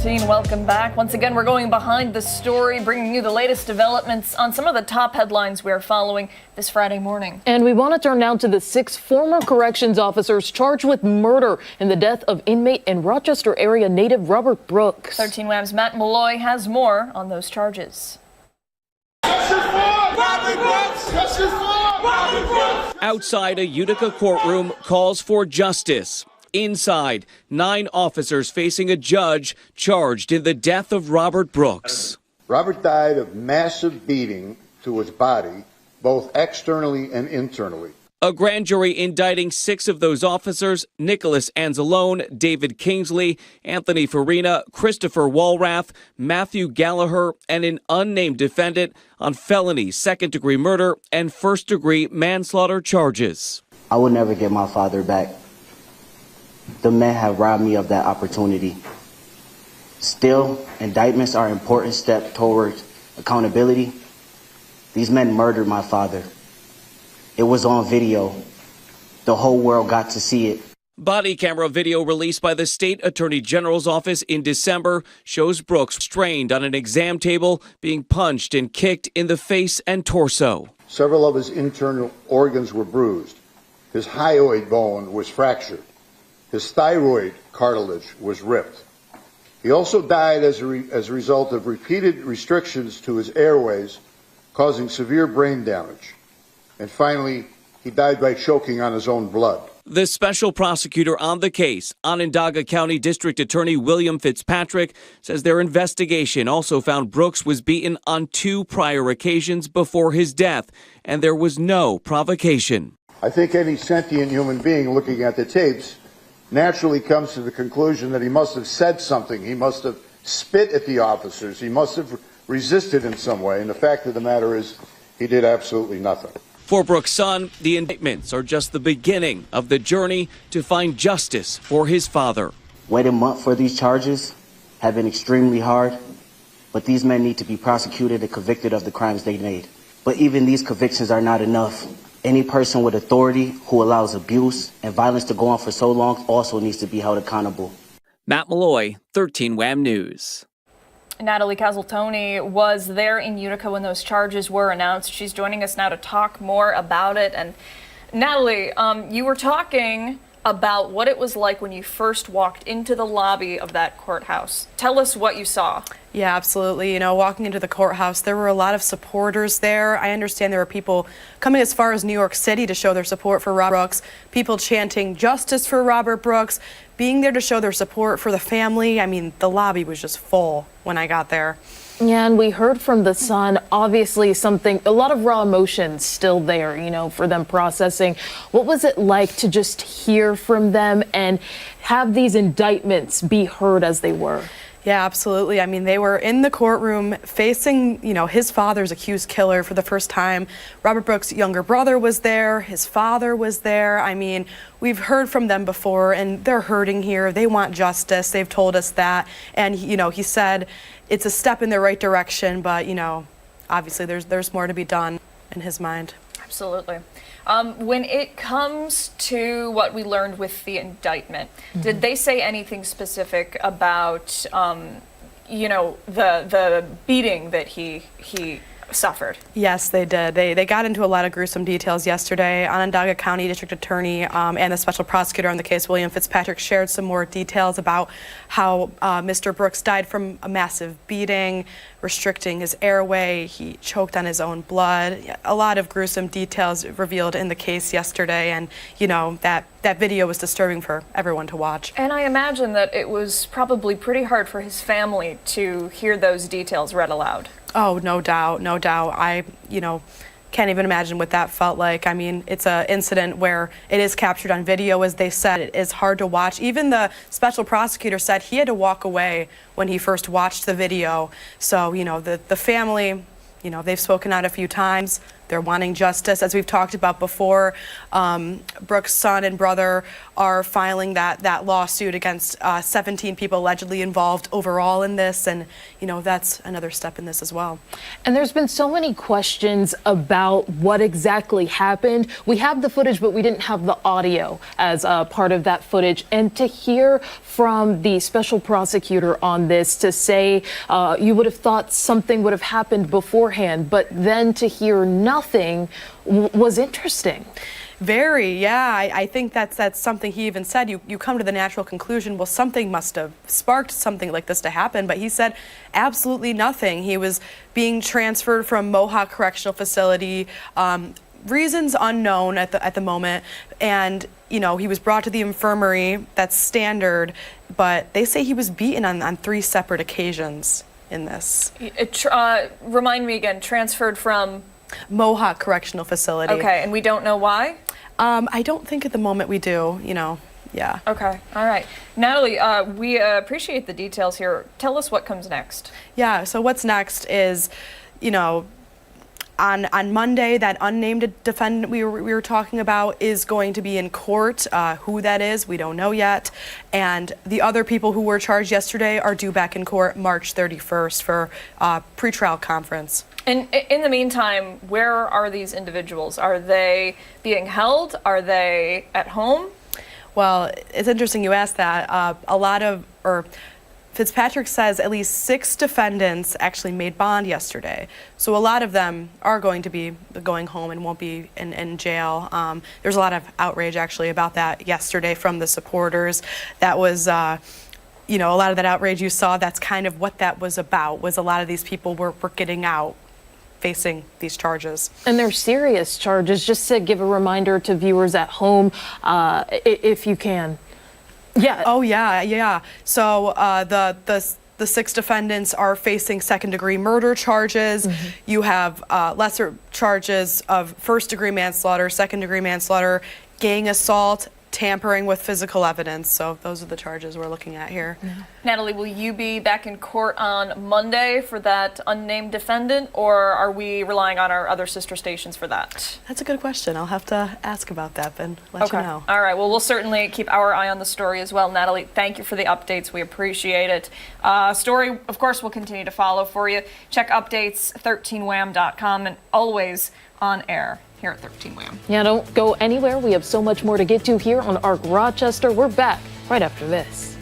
13. Welcome back. Once again, we're going behind the story, bringing you the latest developments on some of the top headlines we're following this Friday morning. And we want to turn now to the 6 former corrections officers charged with murder in the death of inmate and Rochester area native Robert Brooks. 13 Wham's Matt Malloy has more on those charges. Outside a Utica courtroom calls for justice. Inside, 9 officers facing a judge charged in the death of Robert Brooks. Robert died of massive beating to his body, both externally and internally. A grand jury indicting 6 of those officers, Nicholas Anzalone, David Kingsley, Anthony Farina, Christopher Walrath, Matthew Gallagher, and an unnamed defendant on felony second-degree murder and first-degree manslaughter charges. I will never get my father back. The men have robbed me of that opportunity. Still, indictments are an important step towards accountability. These men murdered my father. It was on video. The whole world got to see it. Body camera video released by the state attorney general's office in December shows Brooks strained on an exam table, being punched and kicked in the face and torso. Several of his internal organs were bruised. His hyoid bone was fractured. His thyroid cartilage was ripped. He also died as a result of repeated restrictions to his airways, causing severe brain damage. And finally, he died by choking on his own blood. The special prosecutor on the case, Onondaga County District Attorney William Fitzpatrick, says their investigation also found Brooks was beaten on 2 prior occasions before his death, and there was no provocation. I think any sentient human being looking at the tapes naturally comes to the conclusion that he must have said something. He must have spit at the officers. He must have resisted in some way. And the fact of the matter is, he did absolutely nothing. For Brooks' son, the indictments are just the beginning of the journey to find justice for his father. Waiting a month for these charges have been extremely hard, but these men need to be prosecuted and convicted of the crimes they made. But even these convictions are not enough. Any person with authority who allows abuse and violence to go on for so long also needs to be held accountable. Matt Malloy, 13 Wham News. Natalie Casaltoni was there in Utica when those charges were announced. She's joining us now to talk more about it. And Natalie, you were talking about what it was like when you first walked into the lobby of that courthouse. Tell us what you saw. Yeah, absolutely. You know, walking into the courthouse, there were a lot of supporters there. I understand there were people coming as far as New York City to show their support for Robert Brooks, people chanting justice for Robert Brooks, being there to show their support for the family. I mean, the lobby was just full when I got there. Yeah, and we heard from the son, obviously a lot of raw emotions still there, you know, for them processing. What was it like to just hear from them and have these indictments be heard as they were? Yeah, absolutely. I mean, they were in the courtroom facing, you know, his father's accused killer for the first time. Robert Brooks' younger brother was there. His father was there. I mean, we've heard from them before, and they're hurting here. They want justice. They've told us that. And, you know, he said it's a step in the right direction, but, you know, obviously there's more to be done in his mind. Absolutely. When it comes to what we learned with the indictment, did they say anything specific about, you know, the beating that he suffered? Yes, they did. They got into a lot of gruesome details yesterday. Onondaga County District Attorney and the special prosecutor on the case, William Fitzpatrick, shared some more details about how Mr. Brooks died from a massive beating, restricting his airway. He choked on his own blood. A lot of gruesome details revealed in the case yesterday, and you know that video was disturbing for everyone to watch. And I imagine that it was probably pretty hard for his family to hear those details read aloud. Oh, no doubt, no doubt. I, you know, can't even imagine what that felt like. I mean, it's an incident where it is captured on video, as they said. It is hard to watch. Even the special prosecutor said he had to walk away when he first watched the video. So, you know, the family, you know, they've spoken out a few times. They're wanting justice, as we've talked about before. Brooks' son and brother are filing that lawsuit against 17 people allegedly involved overall in this, and that's another step in this as well. And there's been so many questions about what exactly happened. We have the footage, but we didn't have the audio as part of that footage. And to hear from the special prosecutor on this, to say you would have thought something would have happened beforehand, but then to hear nothing was interesting. Very, yeah. I think that's something he even said. You come to the natural conclusion, well, something must have sparked something like this to happen, but he said absolutely nothing. He was being transferred from Mohawk Correctional Facility, reasons unknown at the moment, and he was brought to the infirmary. That's standard, but they say he was beaten on 3 separate occasions in this. Remind me again, transferred from? Mohawk Correctional Facility. Okay, and we don't know why? I don't think at the moment we do, yeah. Okay, all right. Natalie, we appreciate the details here. Tell us what comes next. Yeah, so what's next is, on Monday, that unnamed defendant we were talking about is going to be in court. Who that is, we don't know yet. And the other people who were charged yesterday are due back in court March 31st for pretrial conference. And in the meantime, where are these individuals? Are they being held? Are they at home? Well, it's interesting you asked that. Fitzpatrick says at least 6 defendants actually made bond yesterday. So a lot of them are going to be going home and won't be in jail. There's a lot of outrage actually about that yesterday from the supporters. That was a lot of that outrage you saw, that's kind of what that was about, was a lot of these people were getting out facing these charges. And they're serious charges. Just to give a reminder to viewers at home, if you can. Yeah. Oh, yeah. So the 6 defendants are facing second-degree murder charges. Mm-hmm. You have lesser charges of first-degree manslaughter, second-degree manslaughter, gang assault, tampering with physical evidence. So those are the charges we're looking at here. Yeah. Natalie, will you be back in court on Monday for that unnamed defendant, or are we relying on our other sister stations for that? That's a good question. I'll have to ask about that and let you know. All right. Well, we'll certainly keep our eye on the story as well. Natalie, thank you for the updates. We appreciate it. Story, of course, will continue to follow for you. Check updates, 13wham.com, and always on air here at 13 Wham. Yeah, don't go anywhere. We have so much more to get to here on ARC Rochester. We're back right after this.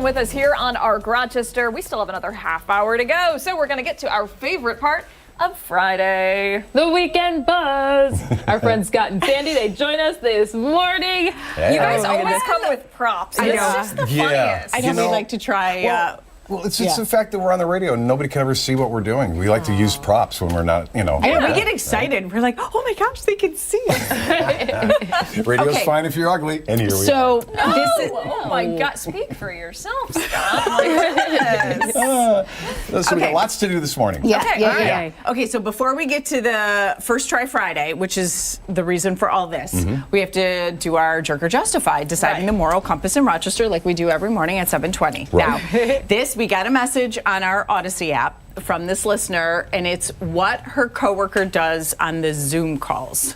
sticking with us here on Arc Rochester. We still have another half hour to go, so we're going to get to our favorite part of Friday. The weekend buzz. Our friends Scott and Sandy, they join us this morning. Hey. You guys always come with props. It's just the funniest. I really like to try. Well, it's the fact that we're on the radio and nobody can ever see what we're doing. We like to use props when we're not, We get excited. Right? We're like, oh my gosh, they can see us. Radio's fine if you're ugly. And here we are. Oh my God. Speak for yourself, Scott. My goodness. So we got lots to do this morning. Yeah. Okay, so before we get to the First Try Friday, which is the reason for all this, we have to do our Jerk or Justify, deciding the moral compass in Rochester like we do every morning at 7:20. Right. Now, we got a message on our Odyssey app from this listener, and it's what her coworker does on the Zoom calls.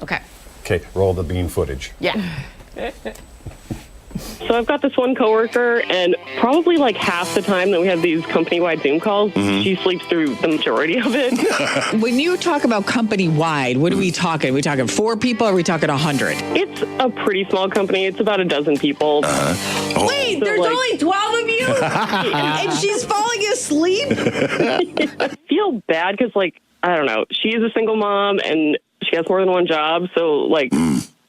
Okay, roll the bean footage. Yeah. So I've got this one coworker, and probably like half the time that we have these company-wide Zoom calls, she sleeps through the majority of it. When you talk about company-wide, what are we talking? Are we talking 4 people or are we talking 100? It's a pretty small company. It's about a dozen people. Wait, so there's only 12 of you? And she's falling asleep? I feel bad because, I don't know, she is a single mom, and she has more than one job, so,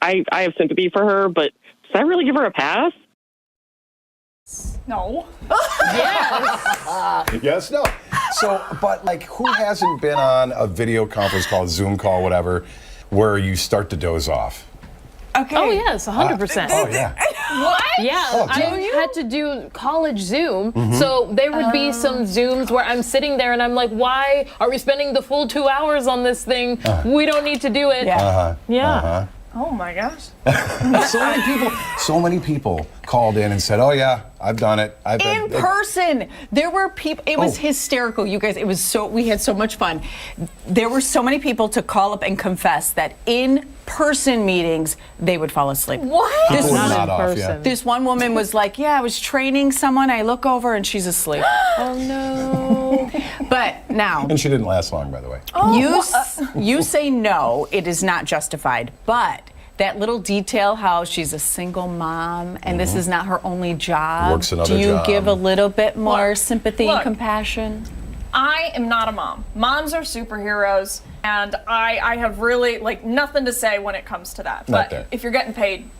I have sympathy for her, but does that really give her a pass? No. Yes. Yes, no. So, but who hasn't been on a video conference call, Zoom call, whatever, where you start to doze off? Okay. Oh, yes, 100%. Oh, yeah. What? Yeah, I had to do college Zoom, so there would be some Zooms where I'm sitting there and I'm like, why are we spending the full 2 hours on this thing? We don't need to do it. Yeah. Oh my gosh. So many people called in and said, oh yeah, I've done it. In person. There were people, it was hysterical, you guys. We had so much fun. There were so many people to call up and confess that in person meetings, they would fall asleep. What? This one woman was like, yeah, I was training someone. I look over and she's asleep. Oh no. But now. And she didn't last long, by the way. You say no, it is not justified. But that little detail, how she's a single mom and this is not her only job. Works another job. Do you job. give a little bit more sympathy and compassion? I am not a mom. Moms are superheroes, and I have really nothing to say when it comes to that. But if you're getting paid, you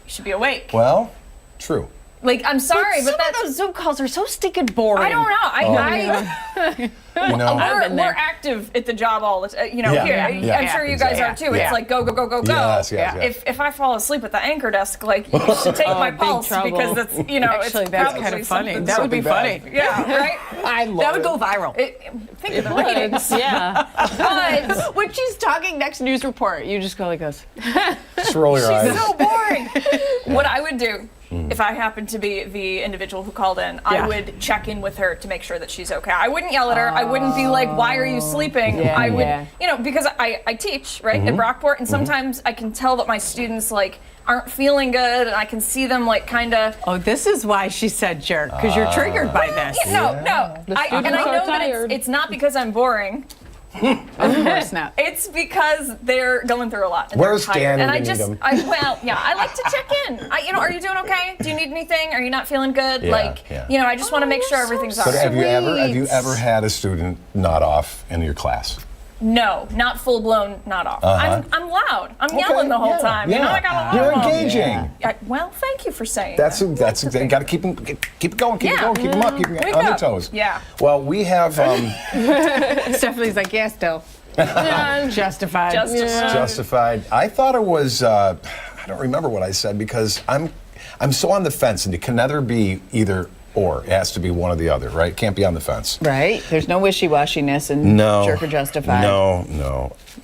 should be awake. Well, true. I'm sorry, but some of those Zoom calls are so stinking boring. I don't know. We're active at the job all the time. Here, I'm sure you guys are too. It's like go, go, go, go, go. Yes. If I fall asleep at the anchor desk, you should take my pulse because that's Actually, it's that's probably kind of funny. something. That would be funny. Yeah, right. I love that would go viral. Think of the ratings. Yeah. But when she's talking next news report, you just go like this. Just roll your eyes. She's so boring. What I would do, if I happened to be the individual who called in, I would check in with her to make sure that she's okay. I wouldn't yell at her. I wouldn't be like, why are you sleeping? I would, because I teach, right, at Brockport, and sometimes I can tell that my students, aren't feeling good, and I can see them, kind of... Oh, this is why she said jerk, because you're triggered by this. No. I know that it's not because I'm boring. Of course not. It's because they're going through a lot. And Where's they're tired. Dan? And I like to check in. Are you doing okay? Do you need anything? Are you not feeling good? I just want to make sure everything's all But right. have you ever had a student nod off in your class? No, not full blown nod off. I'm loud. I'm yelling the whole time. Yeah. I got a lot You're of them. engaging. Well, thank you for saying That's got to keep them going, keep them up, keep them on their toes. Yeah. Well, we have. Stephanie's like, yeah, still. Justified. Justified. I thought it was. I don't remember what I said because I'm so on the fence, and it can neither be either. Or it has to be one or the other, right? Can't be on the fence. Right. There's no wishy-washiness in jerk or justified. No.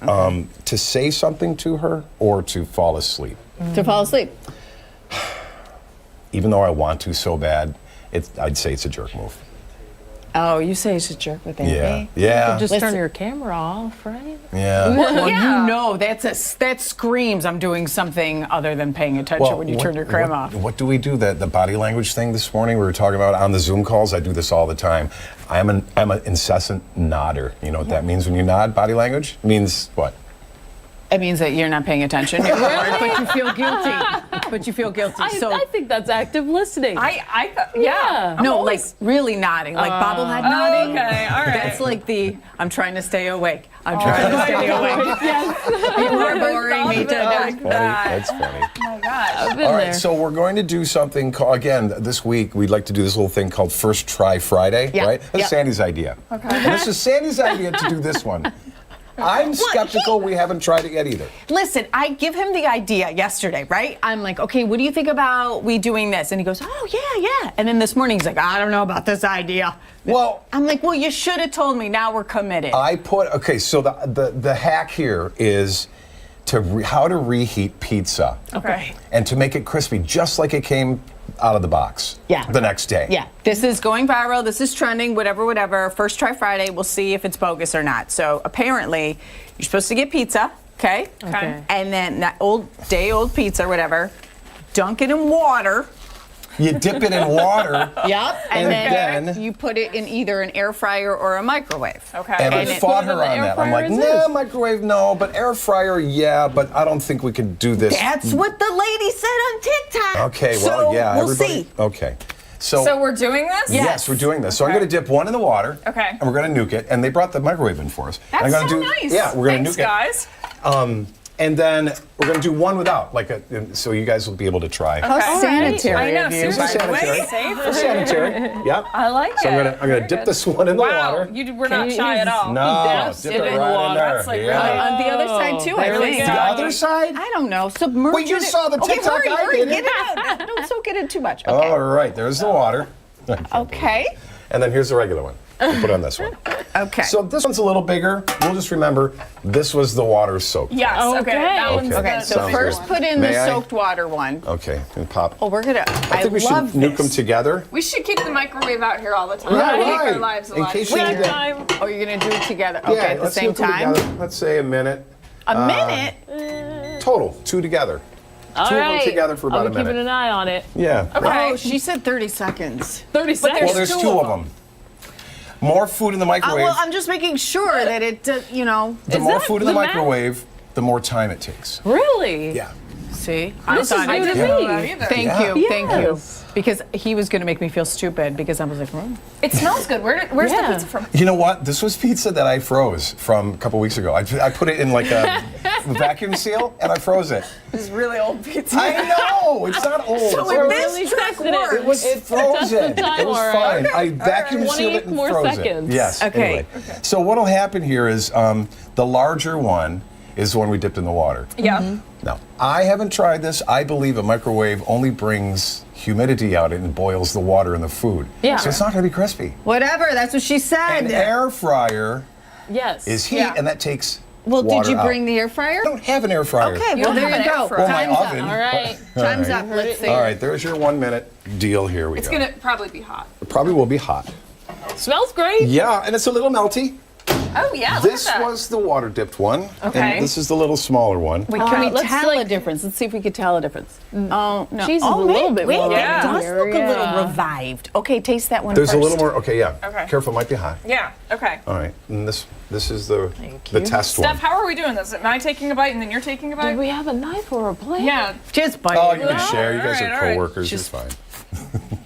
Okay. To say something to her or to fall asleep. To fall asleep. Even though I want to so bad, I'd say it's a jerk move. Oh, you say it's a jerk with Andy? Yeah. You could just turn your camera off, right? Yeah. Well, that screams I'm doing something other than paying attention when you turn your camera off. What do we do? The body language thing this morning we were talking about on the Zoom calls. I do this all the time. I'm an incessant nodder. You know what that means when you nod? Body language? It means what? It means that you're not paying attention. You're bored, but you feel guilty. but you feel guilty. I think that's active listening. Yeah. No, like really nodding, like bobblehead nodding. Okay, all right. That's like I'm trying to stay awake. I'm trying to stay awake. Yes. You are boring me to death. That's funny. Oh my gosh. I've been All right, there. so we're going to do something called, again, this week, we'd like to do this little thing called First Try Friday, Yeah, right? That's yeah. Sandy's idea. Okay. And this is Sandy's idea to do this one. I'm skeptical we haven't tried it yet either. Listen, I give him the idea yesterday, right? I'm like, okay, what do you think about we doing this? And he goes, oh, yeah. And then this morning he's like, I don't know about this idea. Well, I'm like, well, you should have told me. Now we're committed. Okay, so the hack here is how to reheat pizza. Okay. And to make it crispy, just like it came out of the box. Yeah. The next day. Yeah, this is going viral. This is trending, whatever. First Try Friday. We'll see if it's bogus or not. So apparently, you're supposed to get pizza, okay? Okay. And then that day-old pizza or whatever, dunk it in water. You dip it in water. Yep. And then you put it in either an air fryer or a microwave. Okay. And I fought her on that. I'm like, no, microwave, no, but air fryer, yeah, but I don't think we can do this. That's what the lady said on TikTok. Okay, well, so yeah, we'll everybody. see. Okay. So we're doing this? Yes, we're doing this. So I'm going to dip one in the water. Okay. And we're going to nuke it. And they brought the microwave in for us. That's and I'm so gonna nice. Yeah, we're going to Thanks, nuke guys. it. And then we're going to do one without, so you guys will be able to try. How sanitary I know, of you, seriously. by the way. Sanitary. Sanitary. Yep. I like it. So I'm going to dip this one in the water. We're not shy at all. No, dip it right in there. That's like really On the other side, too, I think. The other side? I don't know. Submerge Well, you it. saw the TikTok okay, I hurry, did. get it out. Don't soak it in too much. Okay. All right, there's the water. Okay. And then here's the regular one. We'll put on this one. Okay. So this one's a little bigger. We'll just remember this was the water soaked. Yes, okay. That one's Okay, the so Sounds first good. put in May the I? soaked water one. Okay, and pop. Oh, we're gonna. I think we should nuke them together. We should keep the microwave out here all the time. Yeah, Make right. our lives a In lot case you easier. need that. Oh, you're gonna do it together. Okay, Yeah, at the let's same nuke them time. together. Let's say a minute. A minute. Total, two together. All Two of right. them together for about I'll a be keeping minute. an eye on it. Yeah. Oh, she said 30 seconds. 30 seconds. Well, there's two of them. More food in the microwave. Well, I'm just making sure that it, the more food in the microwave, the more time it takes. Really? Yeah. See, This is new to me. Thank you, thank you. Yes. Because he was going to make me feel stupid because I was like, It smells good. Where's the pizza from? You know what? This was pizza that I froze from a couple weeks ago. I put it in like a vacuum seal and I froze it. This is really old pizza. I know! It's not old. So It's if this trick works, It was frozen. It was fine. I vacuum sealed it and 28 more froze seconds. it. Yes. Okay. Anyway. So what'll happen here is the larger one is the one we dipped in the water. Yeah. Now, I haven't tried this. I believe a microwave only brings humidity out and boils the water in the food. Yeah. So it's not going to be crispy. whatever. That's what she said. An air fryer Yes. is heat, and that takes Well, did water you out. bring the air fryer? I don't have an air fryer. Okay, well, don't there have you an go. air fryer. Well, my Time's oven. up. All right. Time's All up. Let's see. All right, there's your 1 minute deal. Here we It's go. gonna probably be hot. It probably will be hot. Smells great. Yeah, and it's a little melty. Oh yeah. Look This at that. was the water dipped one. Okay. And this is the little smaller one. Wait, can we let's tell a difference? Let's see if we could tell a difference. Oh, no. Cheese is oh, a little bit wait, more that does here, look a little yeah. revived. Okay, taste that one There's first. a little more. Okay, yeah. Okay. Careful, it might be hot. Yeah. Okay. All right, and this is the test Steph, one. how are we doing this? Am I taking a bite and then you're taking a bite? Do we have a knife or a plate? Yeah. Just bite Oh, it. you can share. You guys All right, are all right. coworkers. It's fine.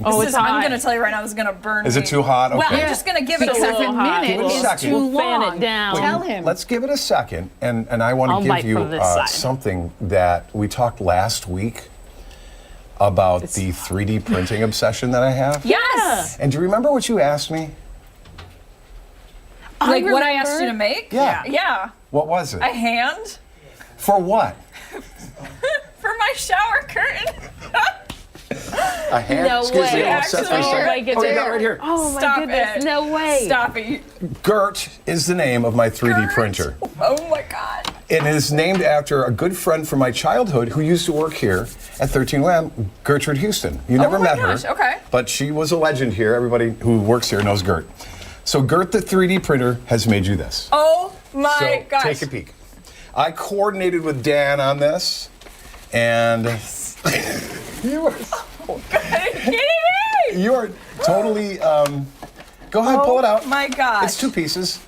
Oh, This it's is, I'm hot. gonna tell you right now, this is gonna burn Is me. it too hot? Well, Okay. I'm just gonna give it It's a a second. little hot. minute Give it a is second. too We'll fan long. it down. Tell him. Let's give it a second, and I want I'll to bite give you from this side. something that we talked last week about the 3D printing obsession that I have. Yes. And do you remember what you asked me? Like what I asked you to make? Yeah. Yeah. What was it? A hand For what? for my shower curtain. A hand? No Excuse me. way. I'll set my Actually, second. like it's Oh, you got there. it right here. Oh my Stop goodness. it. No way. Stop it. Gert is the name of my 3D Gert. printer. Oh my God. It is named after a good friend from my childhood who used to work here at 13 Lamb, Gertrude Houston. You never my met gosh, her. okay. But she was a legend here. Everybody who works here knows Gert. So Gert, the 3D printer, has made you this. Oh my So gosh. take a peek. I coordinated with Dan on this, and you are Are you kidding me? you are totally. Go ahead, pull it out. My gosh. It's 2 pieces.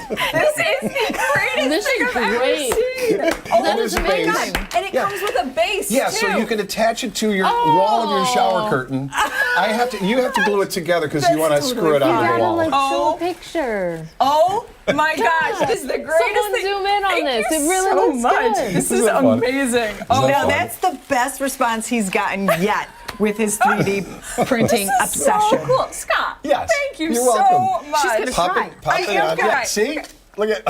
This is the greatest This thing is I've ever great. seen. Oh, That that is is amazing. amazing. And it comes with a base, Yeah, too. so you can attach it to your wall of your shower curtain. You have to glue it together because you want to screw it onto the wall. Show a picture. Oh my gosh, this is the greatest Someone thing. zoom in on Thank this. you It really so looks much. good. This is Isn't that fun? amazing. Isn't Oh, that Now fun? that's the best response he's gotten yet with his 3D printing this is obsession. so cool. Scott, Yes. thank you You're so welcome. much. She's gonna Pop try. it, pop I it am on. gonna- Yeah, see? Look at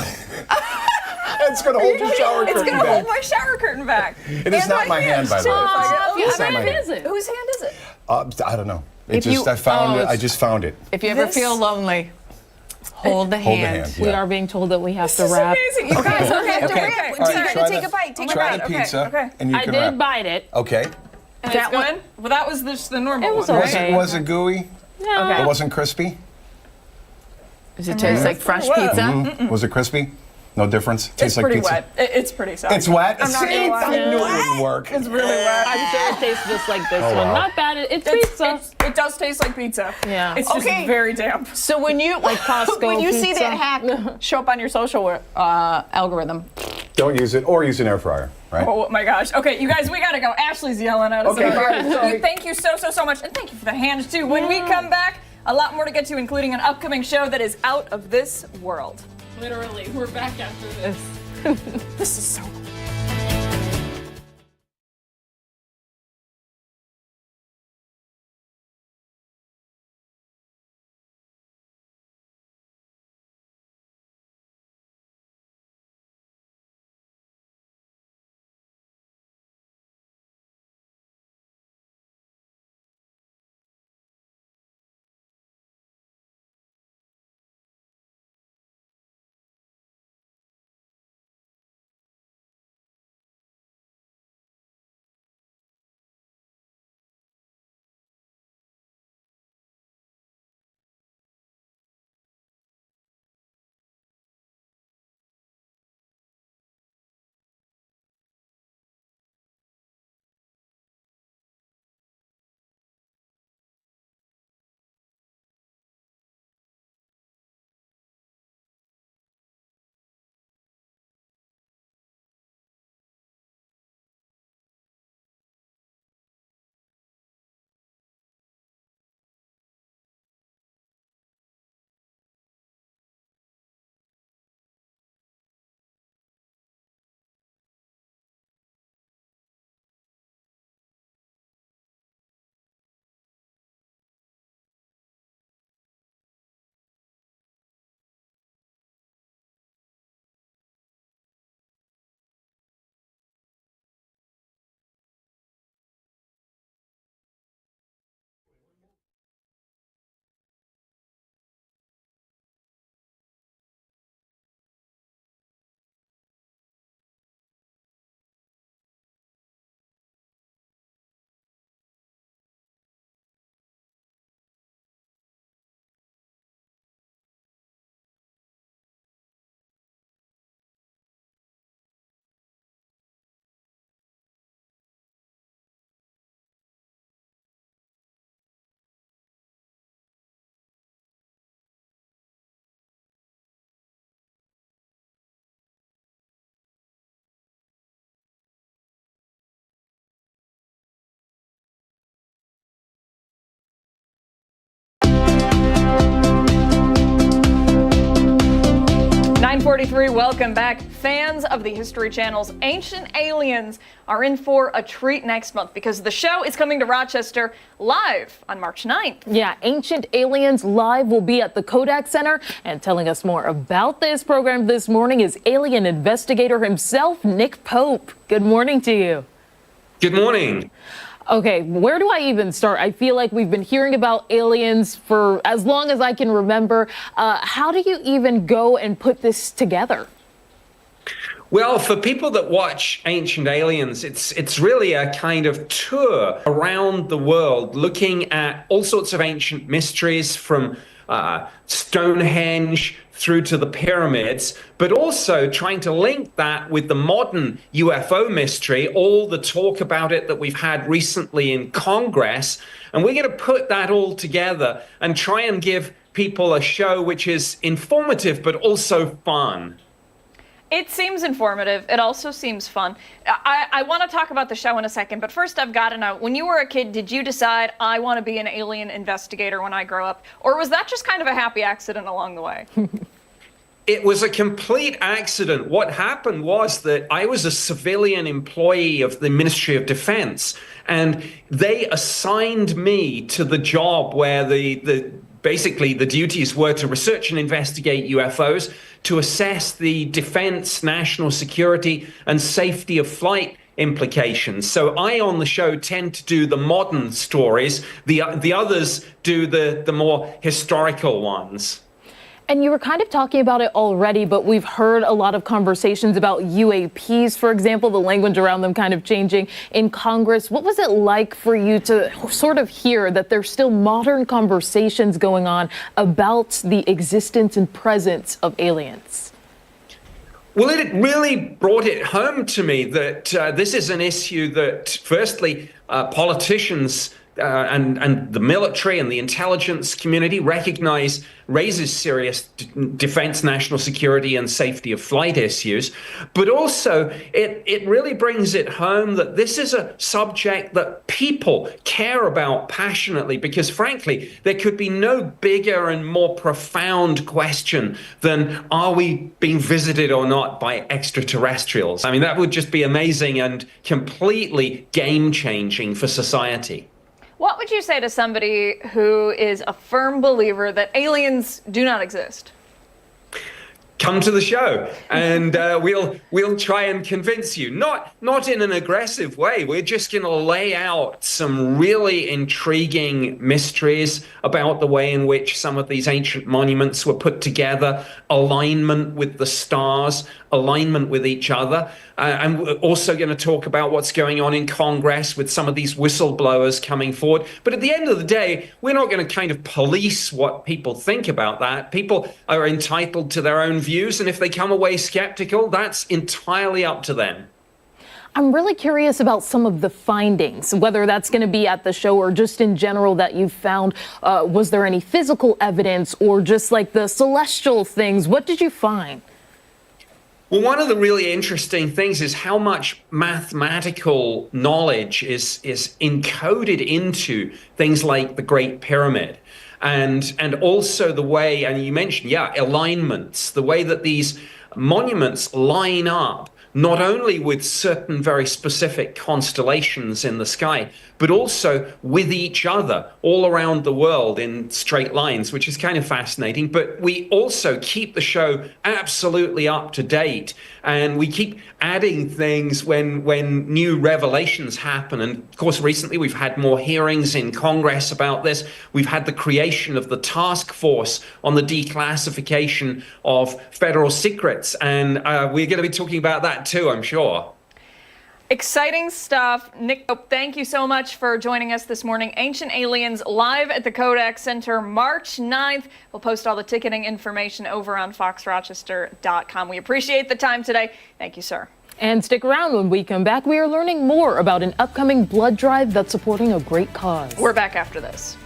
it's going to hold your shower It's curtain going to hold back. my shower curtain back. It is And not my hand, by the way. Whose It's not my hand hand. is it? Whose hand is it? I don't know. It If just you- I found oh, it. I it's- just found it. If you ever This- feel lonely, hold the Hold the hand. hand. We Yeah. are being told that we have This to is wrap. amazing. You guys have to Okay. wrap. All right, You're try going to the- take a bite. Take a Try bite. the pizza, Okay. and you I can did wrap. bite it. Okay. And That it's one- good? Well, that was just the normal It was one, okay. right? Was it gooey? No. Okay. It wasn't crispy? Does it taste like fresh Whoa. pizza? Mm-hmm. Was it crispy? No difference? It's Tastes like pretty pizza? wet. It's pretty soft. It's wet? I'm not See, gonna lie. I knew it wouldn't work. It's really wet. I'm sure it tastes just like this Oh, one. wow. Not bad. It's pizza. It does taste like pizza. Yeah. It's just Okay. very damp. So when you Like Costco when you see pizza. that hack show up on your social algorithm, Don't use it, or use an air fryer, right? Oh my gosh. Okay, you guys, we gotta go. Ashley's yelling at us. Okay, over sorry. here. Thank you so much. And thank you for the hands, too. When we come back, a lot more to get to, including an upcoming show that is out of this world. Literally, we're back after this. This is so cool. Welcome back. Fans of the History Channel's Ancient Aliens are in for a treat next month because the show is coming to Rochester live on March 9th. Yeah, Ancient Aliens Live will be at the Kodak Center, and telling us more about this program this morning is alien investigator himself, Nick Pope. Good morning to you. Good morning. Okay, where do I even start? I feel like we've been hearing about aliens for as long as I can remember. How do you even go and put this together? Well, for people that watch Ancient Aliens, it's really a kind of tour around the world looking at all sorts of ancient mysteries from Stonehenge through to the pyramids, but also trying to link that with the modern UFO mystery, all the talk about it that we've had recently in Congress. And we're going to put that all together and try and give people a show which is informative but also fun. It seems informative. It also seems fun. I want to talk about the show in a second, but first I've got to know, when you were a kid, did you decide I want to be an alien investigator when I grow up? Or was that just kind of a happy accident along the way? It was a complete accident. What happened was that I was a civilian employee of the Ministry of Defense, and they assigned me to the job where basically the duties were to research and investigate UFOs, to assess the defense, national security, and safety of flight implications. So I on the show tend to do the modern stories. The others do the more historical ones. And you were kind of talking about it already, but we've heard a lot of conversations about UAPs, for example, the language around them kind of changing in Congress. What was it like for you to sort of hear that there's still modern conversations going on about the existence and presence of aliens? Well, it really brought it home to me that this is an issue that, firstly, politicians and the military and the intelligence community recognize raises serious defense, national security, and safety of flight issues. But also, it really brings it home that this is a subject that people care about passionately, because frankly, there could be no bigger and more profound question than, are we being visited or not by extraterrestrials? I mean, that would just be amazing and completely game-changing for society. What would you say to somebody who is a firm believer that aliens do not exist? Come to the show, and we'll try and convince you. Not in an aggressive way. We're just going to lay out some really intriguing mysteries about the way in which some of these ancient monuments were put together, alignment with the stars, alignment with each other. And we're also going to talk about what's going on in Congress with some of these whistleblowers coming forward. But at the end of the day, we're not going to kind of police what people think about that. People are entitled to their own views, and if they come away skeptical, that's entirely up to them. I'm really curious about some of the findings, whether that's going to be at the show or just in general that you found. Was there any physical evidence or just like the celestial things? What did you find? Well, one of the really interesting things is how much mathematical knowledge is encoded into things like the Great Pyramid. And also the way, and you mentioned, alignments, the way that these monuments line up, not only with certain very specific constellations in the sky, but also with each other all around the world in straight lines, which is kind of fascinating. But we also keep the show absolutely up to date, and we keep adding things when new revelations happen. And of course, recently we've had more hearings in Congress about this. We've had the creation of the task force on the declassification of federal secrets, and we're going to be talking about that too, I'm sure. Exciting stuff. Nick, thank you so much for joining us this morning. Ancient Aliens live at the Kodak Center March 9th. We'll post all the ticketing information over on foxrochester.com. We appreciate the time today. Thank you, sir. And stick around. When we come back, we are learning more about an upcoming blood drive that's supporting a great cause. We're back after this.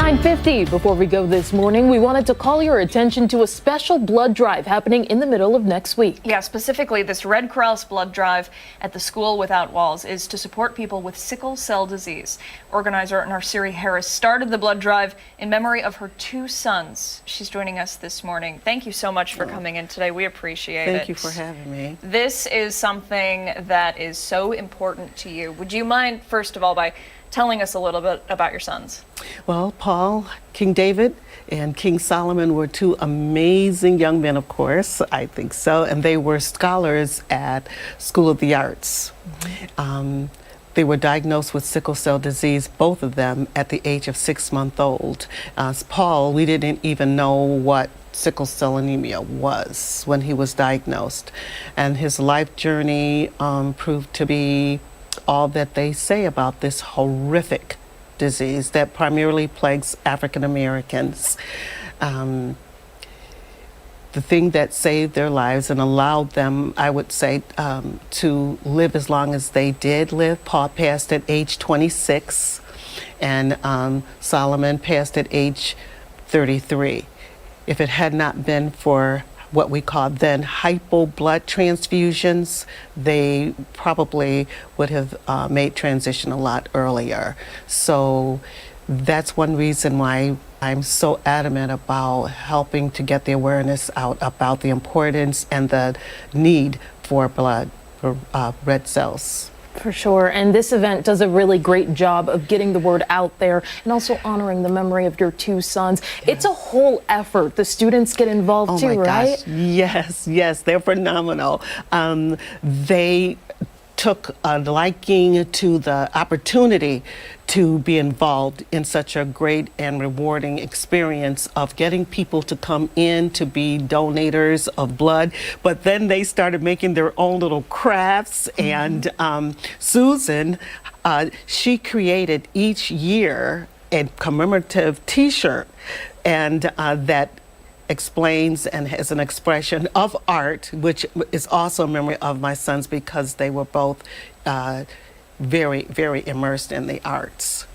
9:50. Before we go this morning, we wanted to call your attention to a special blood drive happening in the middle of next week. Yeah, specifically this Red Cross blood drive at the School Without Walls is to support people with sickle cell disease. Organizer Narsiri Harris started the blood drive in memory of her 2 sons. She's joining us this morning. Thank you so much for coming in today. We appreciate it. Thank you for having me. This is something that is so important to you. Would you mind, first of all, by telling us a little bit about your sons? Well, Paul, King David, and King Solomon were 2 amazing young men, of course, I think so, and they were scholars at School of the Arts. They were diagnosed with sickle cell disease, both of them, at the age of 6 months old. Paul, we didn't even know what sickle cell anemia was when he was diagnosed, and his life journey proved to be all that they say about this horrific disease that primarily plagues African Americans. The thing that saved their lives and allowed them, I would say, to live as long as they did live. Paul passed at age 26, and Solomon passed at age 33. If it had not been for what we call then hypo blood transfusions, they probably would have made transition a lot earlier. So that's one reason why I'm so adamant about helping to get the awareness out about the importance and the need for blood, for red cells. For sure. And this event does a really great job of getting the word out there and also honoring the memory of your 2 sons. Yeah. It's a whole effort. The students get involved too, right? Gosh. Yes, they're phenomenal. They took a liking to the opportunity to be involved in such a great and rewarding experience of getting people to come in to be donators of blood. But then they started making their own little crafts, and Susan, she created each year a commemorative T-shirt, and that explains and has an expression of art, which is also a memory of my sons because they were both very, very immersed in the arts.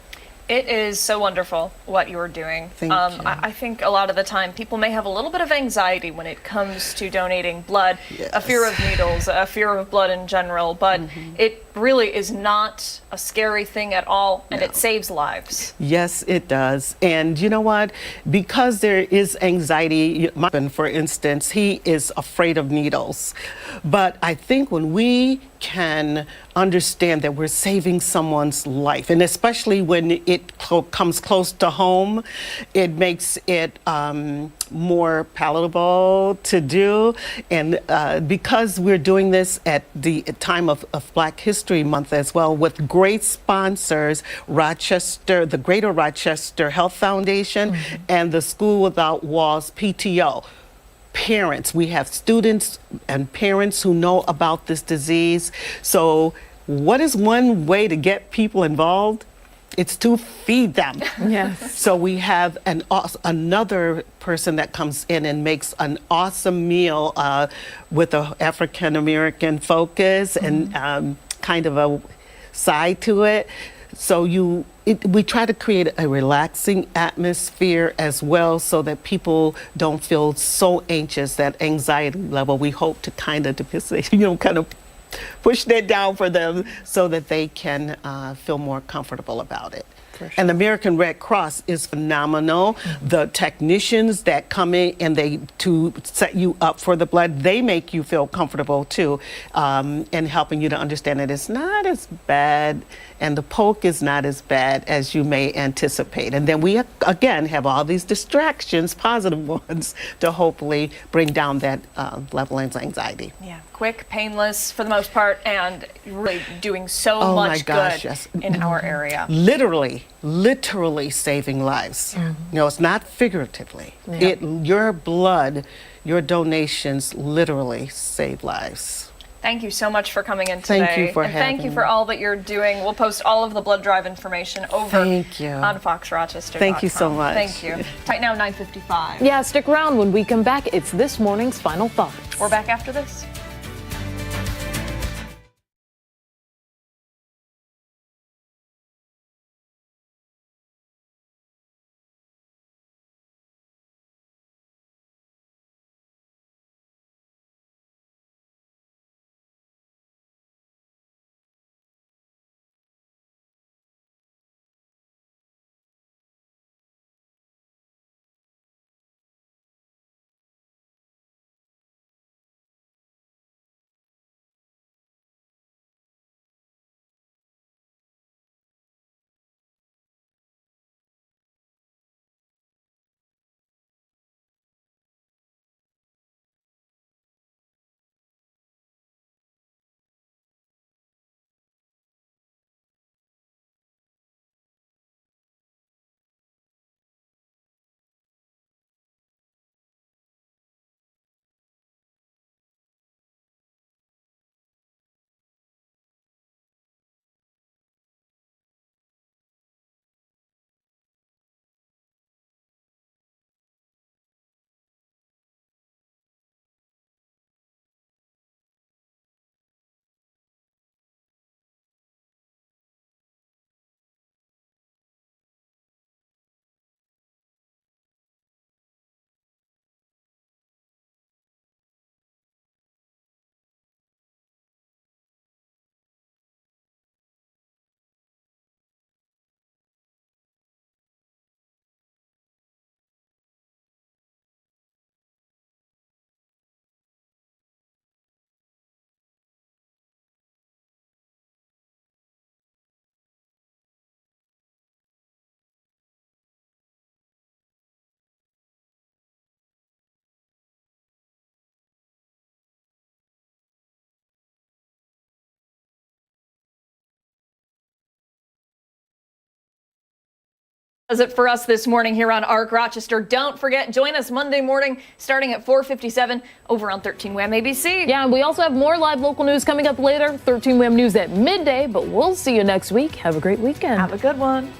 It is so wonderful what you're doing. Thank you. I think a lot of the time people may have a little bit of anxiety when it comes to donating blood, a fear of needles, a fear of blood in general, but it really is not a scary thing at all, and it saves lives. Yes, it does. And you know what? Because there is anxiety, my husband, for instance, he is afraid of needles. But I think when we can understand that we're saving someone's life, and especially when it comes close to home, it makes it more palatable to do. And because we're doing this at the time of Black History Month as well, with great sponsors, Rochester, the Greater Rochester Health Foundation, and the School Without Walls PTO. Parents, we have students and parents who know about this disease. So what is one way to get people involved? It's to feed them. Yes. So we have another person that comes in and makes an awesome meal with an African American focus and kind of a side to it. So we try to create a relaxing atmosphere as well, so that people don't feel so anxious. That anxiety level, we hope to kind of push that down for them so that they can feel more comfortable about it. Sure. And the American Red Cross is phenomenal. The technicians that come in and to set you up for the blood, they make you feel comfortable too, and helping you to understand that it's not as bad and the poke is not as bad as you may anticipate. And then we again have all these distractions, positive ones, to hopefully bring down that level of anxiety. Yeah, quick, painless for the most part, and really doing so much good in our area. Literally saving lives. It's not figuratively. Your blood, your donations literally save lives. Thank you so much for coming in today. Thank you for having me. Thank you for all that you're doing. We'll post all of the blood drive information over on FoxRochester.com. Thank you so much. Thank you. Right now, 9:55. Yeah, stick around. When we come back, it's this morning's Final Thoughts. We're back after this. Does it for us this morning here on ARC Rochester. Don't forget, join us Monday morning starting at 4:57 over on 13 Wham ABC. Yeah, and we also have more live local news coming up later. 13 Wham News at midday, but we'll see you next week. Have a great weekend. Have a good one.